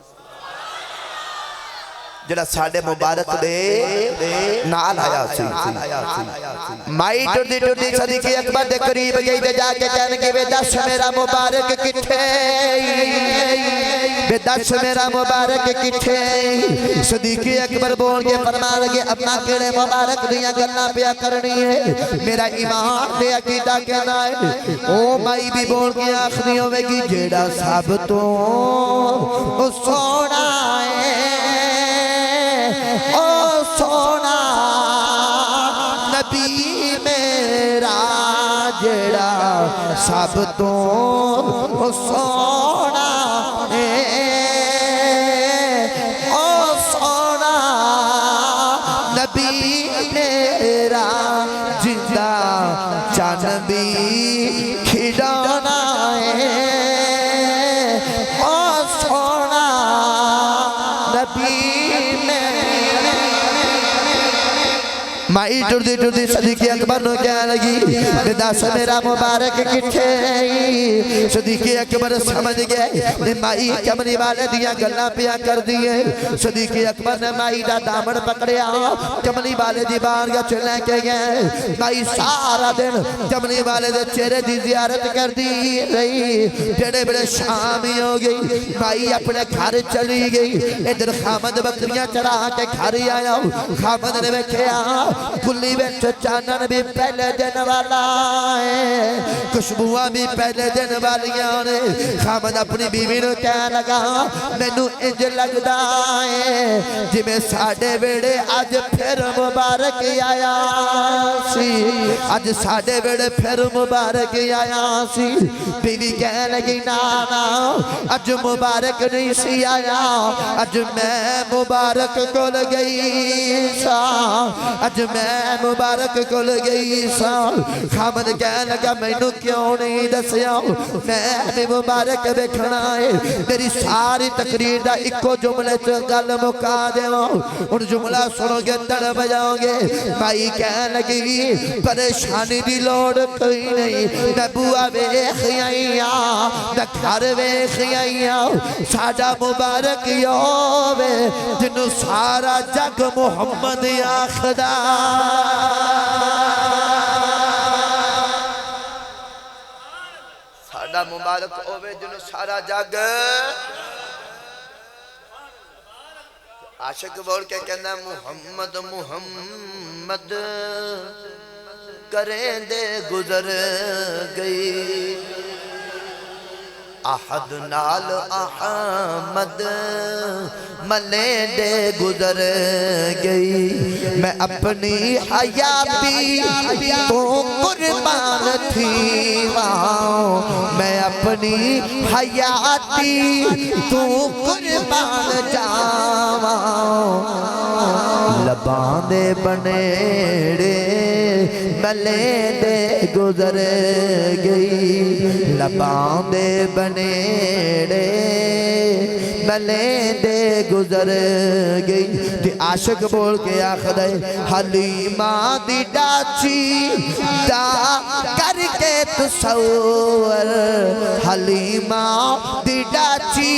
جڑا ساڈے مبارک دے نال آیا سی مائی ٹردی ٹردی صدیق اکبر دے قریب گئی تے جا کے کہنے کی بے دس میرا مبارک کتھے بے دس میرا مبارک کتھے صدیق اکبر بول کے فرما لگے اپنا کیڑے مبارک دیاں گلاں پیا کرنی ہے میرا ایمان دے عقیدہ کہنا ہے او مائی بھی بول کے آخری ہوئے گی جیڑا سب تو سونا ہے او سونا نبی میرا جڑا سب تو سونا ہے او سونا نبی میرا جندہ چان بھی کھڑانا ہے او سونا نبی مائی ٹردی ٹردی صدیق اکبر نو کہنے لگی بے دس میرا مبارک کتھے صدیق اکبر سمجھ گئے مائی کمری والے دیاں گلاں پیا کر دیئے صدیق اکبر نے مائی دا دامن پکڑیا کمری والے دی بارگاہ چ لے کے گئے مائی سارا دن کمری والے دے چہرے دی زیارت کر دی رہی جڑے بڑے شامی ہو گئی مائی اپنے گھر چلی گئی ادھر خامد بکریاں چڑھا کے گھر آیا خامد نے ویکھیا کلی وچ چانن بھی پہلے دن والا ہے خوشبوواں بھی پہلے دن والیاں نے خامد اپنی بیوی نو کہنے لگا مینوں انج لگدا ہے جویں ساڈے ویڑے اج پھر مبارک آیا سی اج ساڈے ویڑے پھر مبارک آیا سی بیوی کہنے لگی نا نا اج مبارک نہیں سی آیا اج میں مبارک کول گئی سا اج میں مبارک کول گئی سا خامد کہنے لگا مینوں کیوں نہیں دسیا میں بھی مبارک ویکھنا ہے میری ساری تقریر دا اکو جملے چ گل مکا دیواں ہن جملہ سنو گے تڑپ جاؤ گے مائی کہنے لگی پریشانی دی لوڑ کوئی نہیں میں بوا ویکھ آئی ہاں میں گھر ویکھ آئی ہاں ساڈا مبارک ہووے جنوں سارا جگ محمد آکھدا ساڈا مبارک ہووے جنوں سارا جگ عاشق بول کے کہنا محمد محمد کریں دے گزر گئی احد نال احمد ملیں دے گزر گئی میں اپنی حیاتی تو قربان تھی میں اپنی حیاتی تو قربان جاواں لباں دے بنیڑے ملیں دے گزر گئی لباں دے بنیڑے ملیں دے گزر گئی تے عاشق بول کے آخدے حلیمہ دی ڈاچی دا کر کے تصور حلیمہ دی ڈاچی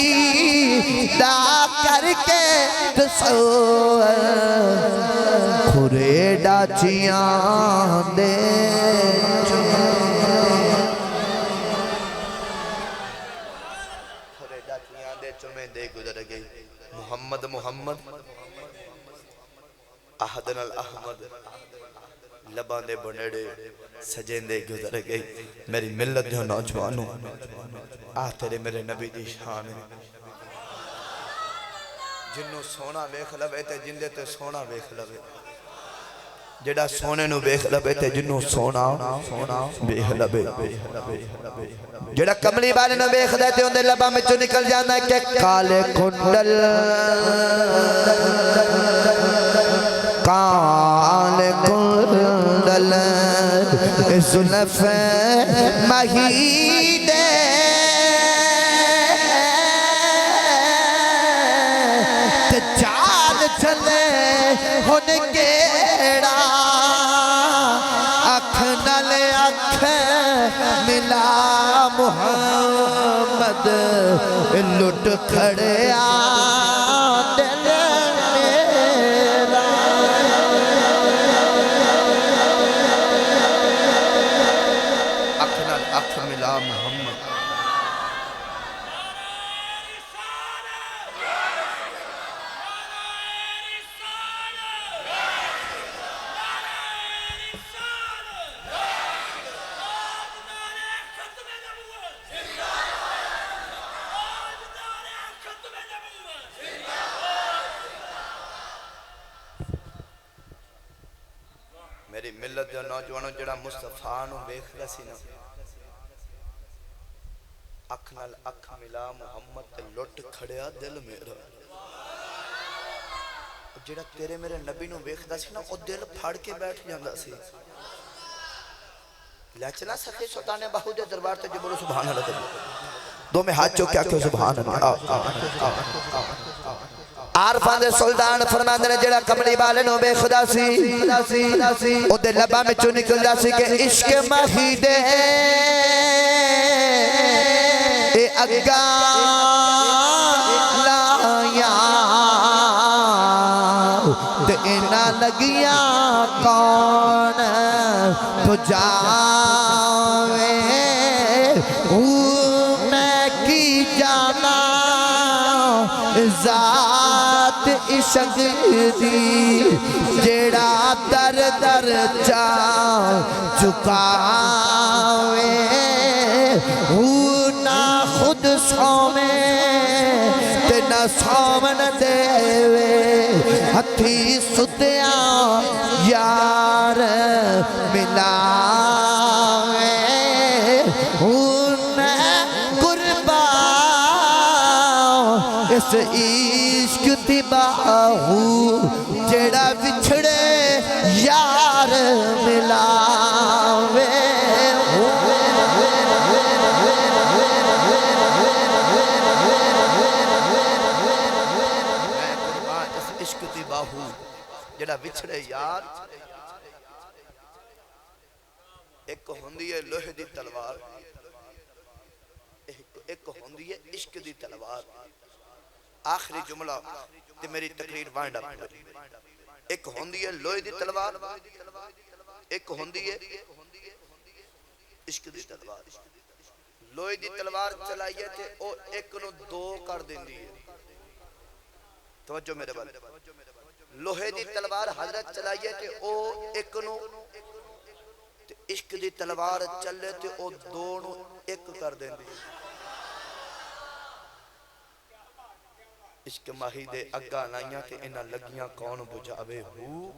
دا کر کے تصور کھرے ڈاچیاں دے گزر گئی محمد محمد احدن الاحمد لباں دے بنیڑے سجین دے گزر گئی میری ملت جو نوجوانوں آہ تیرے میرے نبی دی شان جنوں سونا ویکھ لوے تے جندے تے سونا ویکھ لوے جڑا سونے نو ویکھ لوے تے جنوں سونا ویکھ لوے جڑا کملی والے نو ویکھ دے تے اندے لباں وچوں نکل جاندا ہے کہ کالے کنڈل کالے کنڈل زلف مہی دے محمد لٹ کھڑیا دل میرا اکھ نال اکھ ملا محمد میری ملت دے نوجوانوں جڑا مصطفیٰ نو ویکھدا سی نا اکھ نال اکھ ملا محمد تے لٹ کھڑیا دل میرا جڑا تیرے میرے نبی نو ویکھدا سی نا او دل پھڑ کے بیٹھ جاندا سی لے چلا سخی سلطان باہو دے دربار تے جو بولو سبحان اللہ دو میں ہاتھ چوک کے آکھو سبحان اللہ عارفان دے سلطان فرماندے نے جڑا کملی والے نو بے خدا سی او دے لباں وچوں نکلدا سی کہ عشق ماہی دے اے اگا لایا تے انہاں لگیاں کون بجاوے میں کی جانا ذات عشق دی جیڑا در در چا چکاوے نہ خود سومے تے نہ سومن دیوے ہتھی ستیاں یار ملاوے اس عشق دی باہو جڑا بچھڑے یار ملاوے اس عشق دی باہو جڑا بچھڑے یار ایک ہوندی ہے لوہے دی تلوار ایک ہوندی ہے عشق دی تلوار آخری جملہ تے میری تقریر وائنڈ اپ ایک ہوندی ہے لوہے دی تلوار ایک ہوندی ہے عشق دی تلوار لوہے دی تلوار چلائیے تے او ایک نو دو کر دیندی ہے توجہ میرے بات لوہے دی تلوار حضرت چلائیے تے او ایک نو تے عشق دی تلوار چلے تے او دو نو ایک کر دیندی ہے عشق ماہی دے اگا لائیاں تے انہاں لگیاں کون بجاوے ہو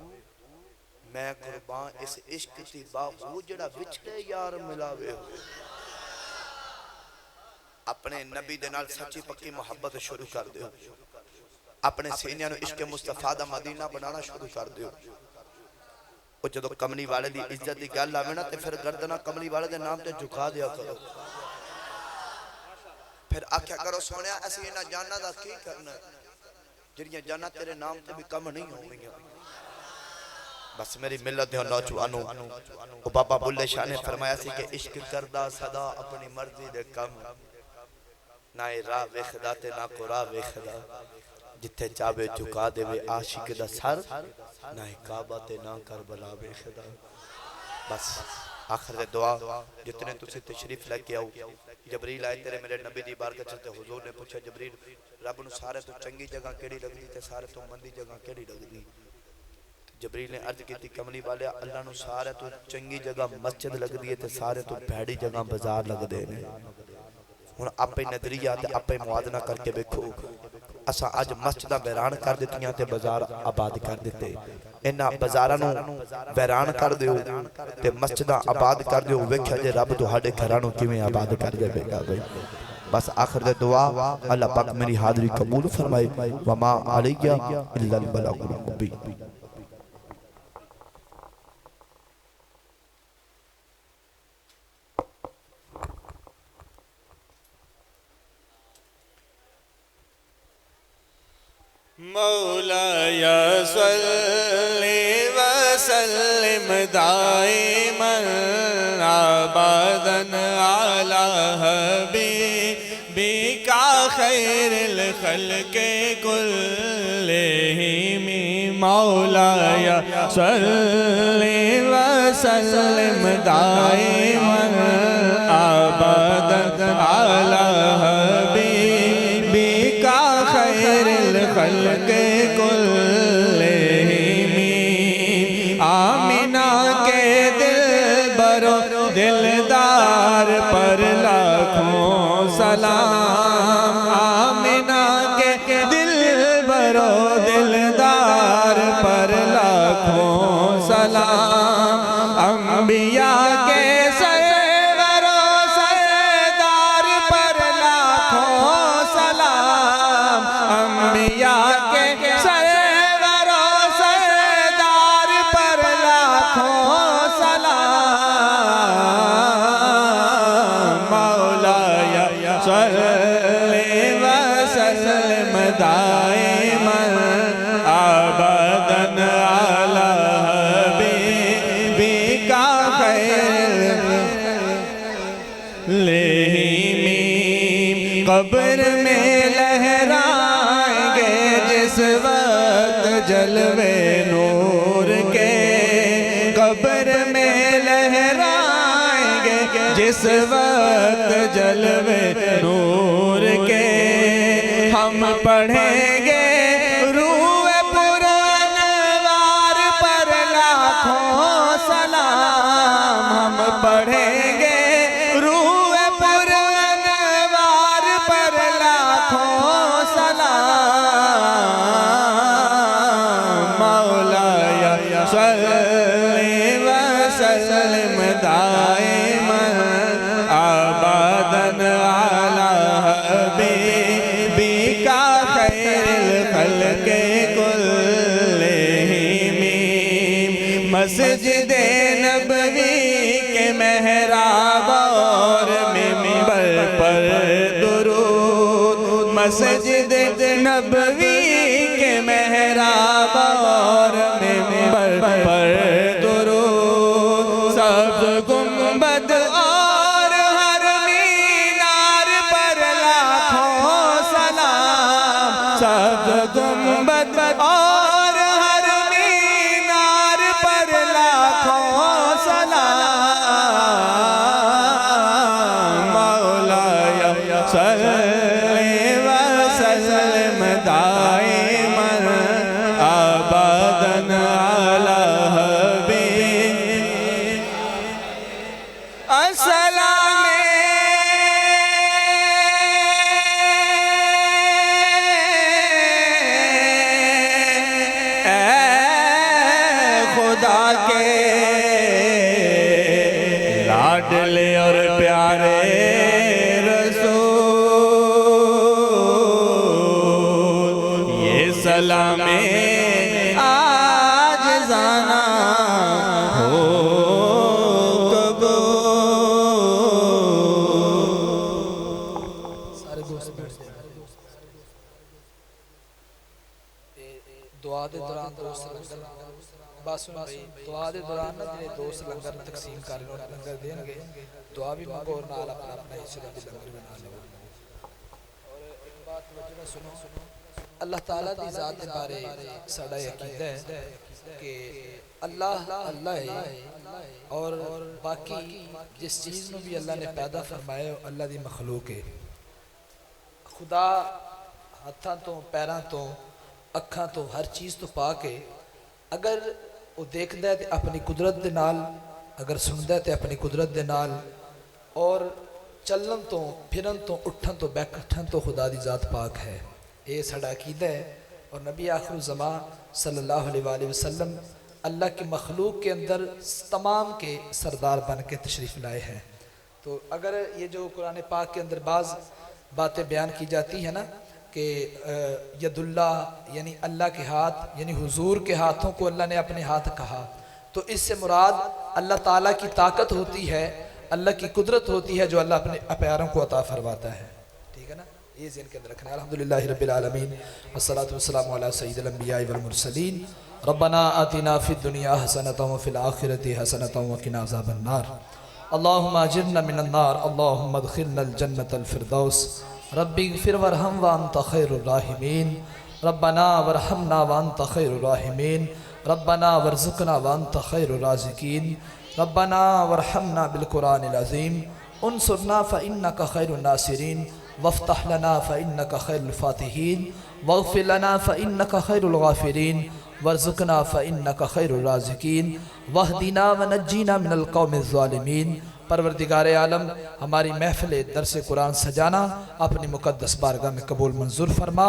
میں قربان اس عشق تی باہو جڑا وچھڑے یار ملاوے ہو اپنے نبی دے نال سچی پکی محبت شروع کر دیو اپنے سینیاں نو عشق مصطفیٰ دا مدینہ بنانا شروع کر دیو او جدو کملی والے دی عزت دی گل آوے نا تے پھر گردنہ کملی والے دے نام تے جھکا دیا کرو پھر آکھیا کرو سونیا ایسی انہاں جانا دا کی کرنا جڑیاں جانا تیرے نام تے بھی کم نہیں ہوں گی بس میری ملت دیو نوجوانوں او بابا بلے شاہ نے فرمایا سی کہ عشق کردہ صدا اپنی مرضی دے کم نہ راہ ویخدا تے نہ کو راہ ویخدا جتھے چاہے چکا دے وے عاشق دا سر نہ کعبہ تے نہ کربلا ویخدا بس آخر دے دعا جتنے تُسے تشریف لے کے آؤ جبریل آئے تیرے میرے نبی دی بارگاہ چلتے حضور نے پوچھا جبریل رب نو سارے تو چنگی جگہ کیڑی لگ دی تے سارے تو مندی جگہ کیڑی لگ دی جبریل نے عرض کی تھی کملی والے اللہ نو سارے تو چنگی جگہ مسجد لگ دی تے سارے تو بھیڑی جگہ بازار لگ دے نے ہن اپنے نظریہ تے اپنے موازنہ کر کے دیکھو اسا اج مسجداں ویران کر دتیاں تے بازار آباد کر دیتے انہاں بازاراں نو ویران کر دیو تے مسجداں آباد کر دیو ویکھیا جے رب تہاڈے گھراں نو کیویں آباد کر دے گا بھائی بس آخر دے دعا اللہ پاک میری حاضری قبول فرمائے وما علیہ الا البلاغ المبین مولاي صل وسلم دائما ابدا على حبیبک خیر الخلق کلہم مولاي صلی وسلم دائما ابدا علی حبیبک خیر الخلق کلہم آمنہ کے دل برو دلدار پر لاکھوں سلام آمنہ کے دل برو دلدار پر لاکھوں سلام انبیاء کے سرور و سردار پر لاکھوں سلام انبیاء کے سرور و سردار پر لاکھوں سلام مولاي صلی وسلم دائما ابدا علی حبیبک خیر الخلق قبر میں لہرائیں گے جس وقت جلوے نور کے قبر میں لہرائیں گے جس وقت جلوے نور کے ہم پڑھیں گے روح پرانوار پر لاکھوں سلام ہم پڑھیں گے روح پرانوار پر لاکھوں سلام مولاي صلی وسلم دائما ابدا علی حبیبک خیر الخلق کلہم مسجد نبوی کے محراب اور منبر پر درود مسجد نبوی کے محراب اور منبر پر درود سبز گنبد اور ہر مینار پر لاکھوں سلام سبز گنبد اور ہر مینار پر لاکھوں سلام مولاي صلی وسلم دائما ابدا علی حبیبک السلام اے خدا کے لاڈلے اور پیارے رسول یہ سلام آج زانا ہو سارے دوست بیٹھ جائیں دعا دے دوران دوست لنگر بس بھائی دعا دے دوران جنہیں دوست لنگر تقسیم کر رہے اور لنگر دیں گے دعا بھی منگو اور نال اپنا اپنا حصہ دے لنگر بھی نال لگو اور ایک بات وجہ سنو اللہ تعالیٰ دی ذات بارے ساڑھا یقید ہے کہ اللہ اللہ ہے اور باقی جس چیز میں بھی اللہ نے پیدا فرمائے اللہ دی مخلوق ہے خدا ہتھاں تو پیراں تو اکھاں تو ہر چیز تو پا کے اگر وہ دیکھدا ہے تے اپنی قدرت دے نال اگر سندا ہے تے اپنی قدرت دے نال اور چلن تو پھرن تو اٹھن تو بیٹھن تو خدا دی ذات پاک ہے یہ ساڈا عقیدہ ہے اور نبی آخر الزمان صلی اللہ علیہ وآلہ وسلم اللہ کی مخلوق کے اندر تمام کے سردار بن کے تشریف لائے ہیں تو اگر یہ جو قرآن پاک کے اندر بعض باتیں بیان کی جاتی ہیں نا کہ ید اللہ یعنی اللہ کے ہاتھ یعنی حضور کے ہاتھوں کو اللہ نے اپنے ہاتھ کہا تو اس سے مراد اللہ تعالیٰ کی طاقت ہوتی ہے اللہ کی قدرت ہوتی ہے جو اللہ اپنے پیاروں کو عطا فرماتا ہے ٹھیک ہے نا یہ ذہن کے اندر رکھنا ہے الحمدللہ رب العالمین والصلاة والسلام علی سید الانبیاء والمرسلین ربنا آتنا فی الدنیا حسنۃ وفی الآخرۃ حسنۃ وقنا عذاب النار اللهم اجرنا من النار اللهم ادخلنا الجنة الفردوس ربي اغفر وارحم وانت خير الراحمين ربنا وارحمنا وانت خير الراحمين ربنا وارزقنا وانت خير الرازقين ربنا وارحمنا بالقرآن العظيم انصرنا فإنك خير الناصرين وافتح لنا فإنك خير الفاتحين واغفر لنا فإنك خير الغافرين وارزقنا فإنك خير الرازقين واہدنا ونجینا من القوم الظالمین۔ پروردگار عالم ہماری محفل درس قرآن سجانا اپنی مقدس بارگاہ میں قبول منظور فرما،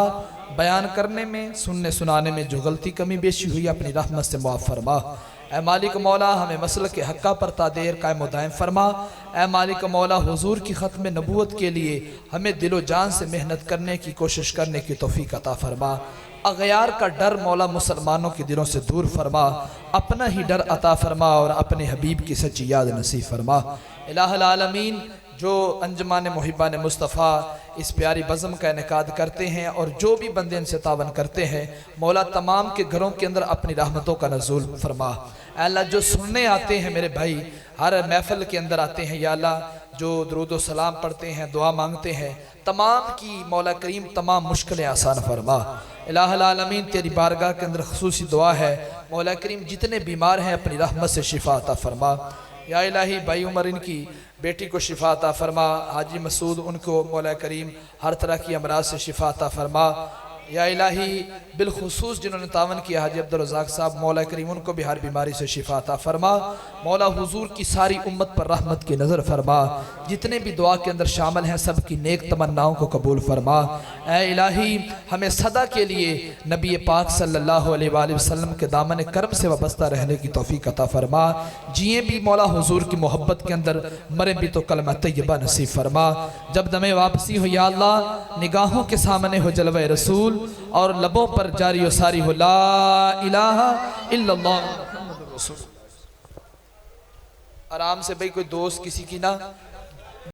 بیان کرنے میں سننے سنانے میں جو غلطی کمی بیشی ہوئی اپنی رحمت سے معاف فرما۔ اے مالک مولا ہمیں مسلک حقہ پر تادیر قائم و دائم فرما۔ اے مالک مولا حضور کی ختم نبوت کے لیے ہمیں دل و جان سے محنت کرنے کی کوشش کرنے کی توفیق عطا فرما۔ اغیار کا ڈر مولا مسلمانوں کے دلوں سے دور فرما، اپنا ہی ڈر عطا فرما اور اپنے حبیب کی سچی یاد نصیب فرما۔ الہ العالمین جو انجمن محبان مصطفیٰ اس پیاری بزم کا انعقاد کرتے ہیں اور جو بھی بندے ان سے تعاون کرتے ہیں، مولا تمام کے گھروں کے اندر اپنی رحمتوں کا نزول فرما۔ اے اللہ جو سننے آتے ہیں میرے بھائی، ہر محفل کے اندر آتے ہیں، یا اللہ جو درود و سلام پڑھتے ہیں، دعا مانگتے ہیں، تمام کی مولا کریم تمام مشکلیں آسان فرما۔ الہ العالمین تیری بارگاہ کے اندر خصوصی دعا ہے، مولا کریم جتنے بیمار ہیں اپنی رحمت سے شفا عطا فرما۔ یا الہی بھائی عمر ان کی بیٹی کو شفا عطا فرما، حاجی مسعود ان کو مولا کریم ہر طرح کی امراض سے شفا عطا فرما۔ یا الہی بالخصوص جنہوں نے تعاون کیا حاجی عبدالرزاق صاحب، مولا کریم ان کو بھی ہر بیماری سے شفا عطا فرما۔ مولا حضور کی ساری امت پر رحمت کی نظر فرما، جتنے بھی دعا کے اندر شامل ہیں سب کی نیک تمناؤں کو قبول فرما۔ اے الہی ہمیں صدا کے لیے نبی پاک صلی اللہ علیہ وآلہ وسلم کے دامن کرم سے وابستہ رہنے کی توفیق عطا فرما، جیئیں بھی مولا حضور کی محبت کے اندر، مریں بھی تو کلمہ طیبہ نصیب فرما۔ جب دم واپسی ہو یا اللہ نگاہوں کے سامنے ہو جلوہ رسول اور لبوں پر جاری و ساری ہو لا الہ الا اللہ محمد رسول۔ آرام سے بھئی کوئی دوست کسی کی نہ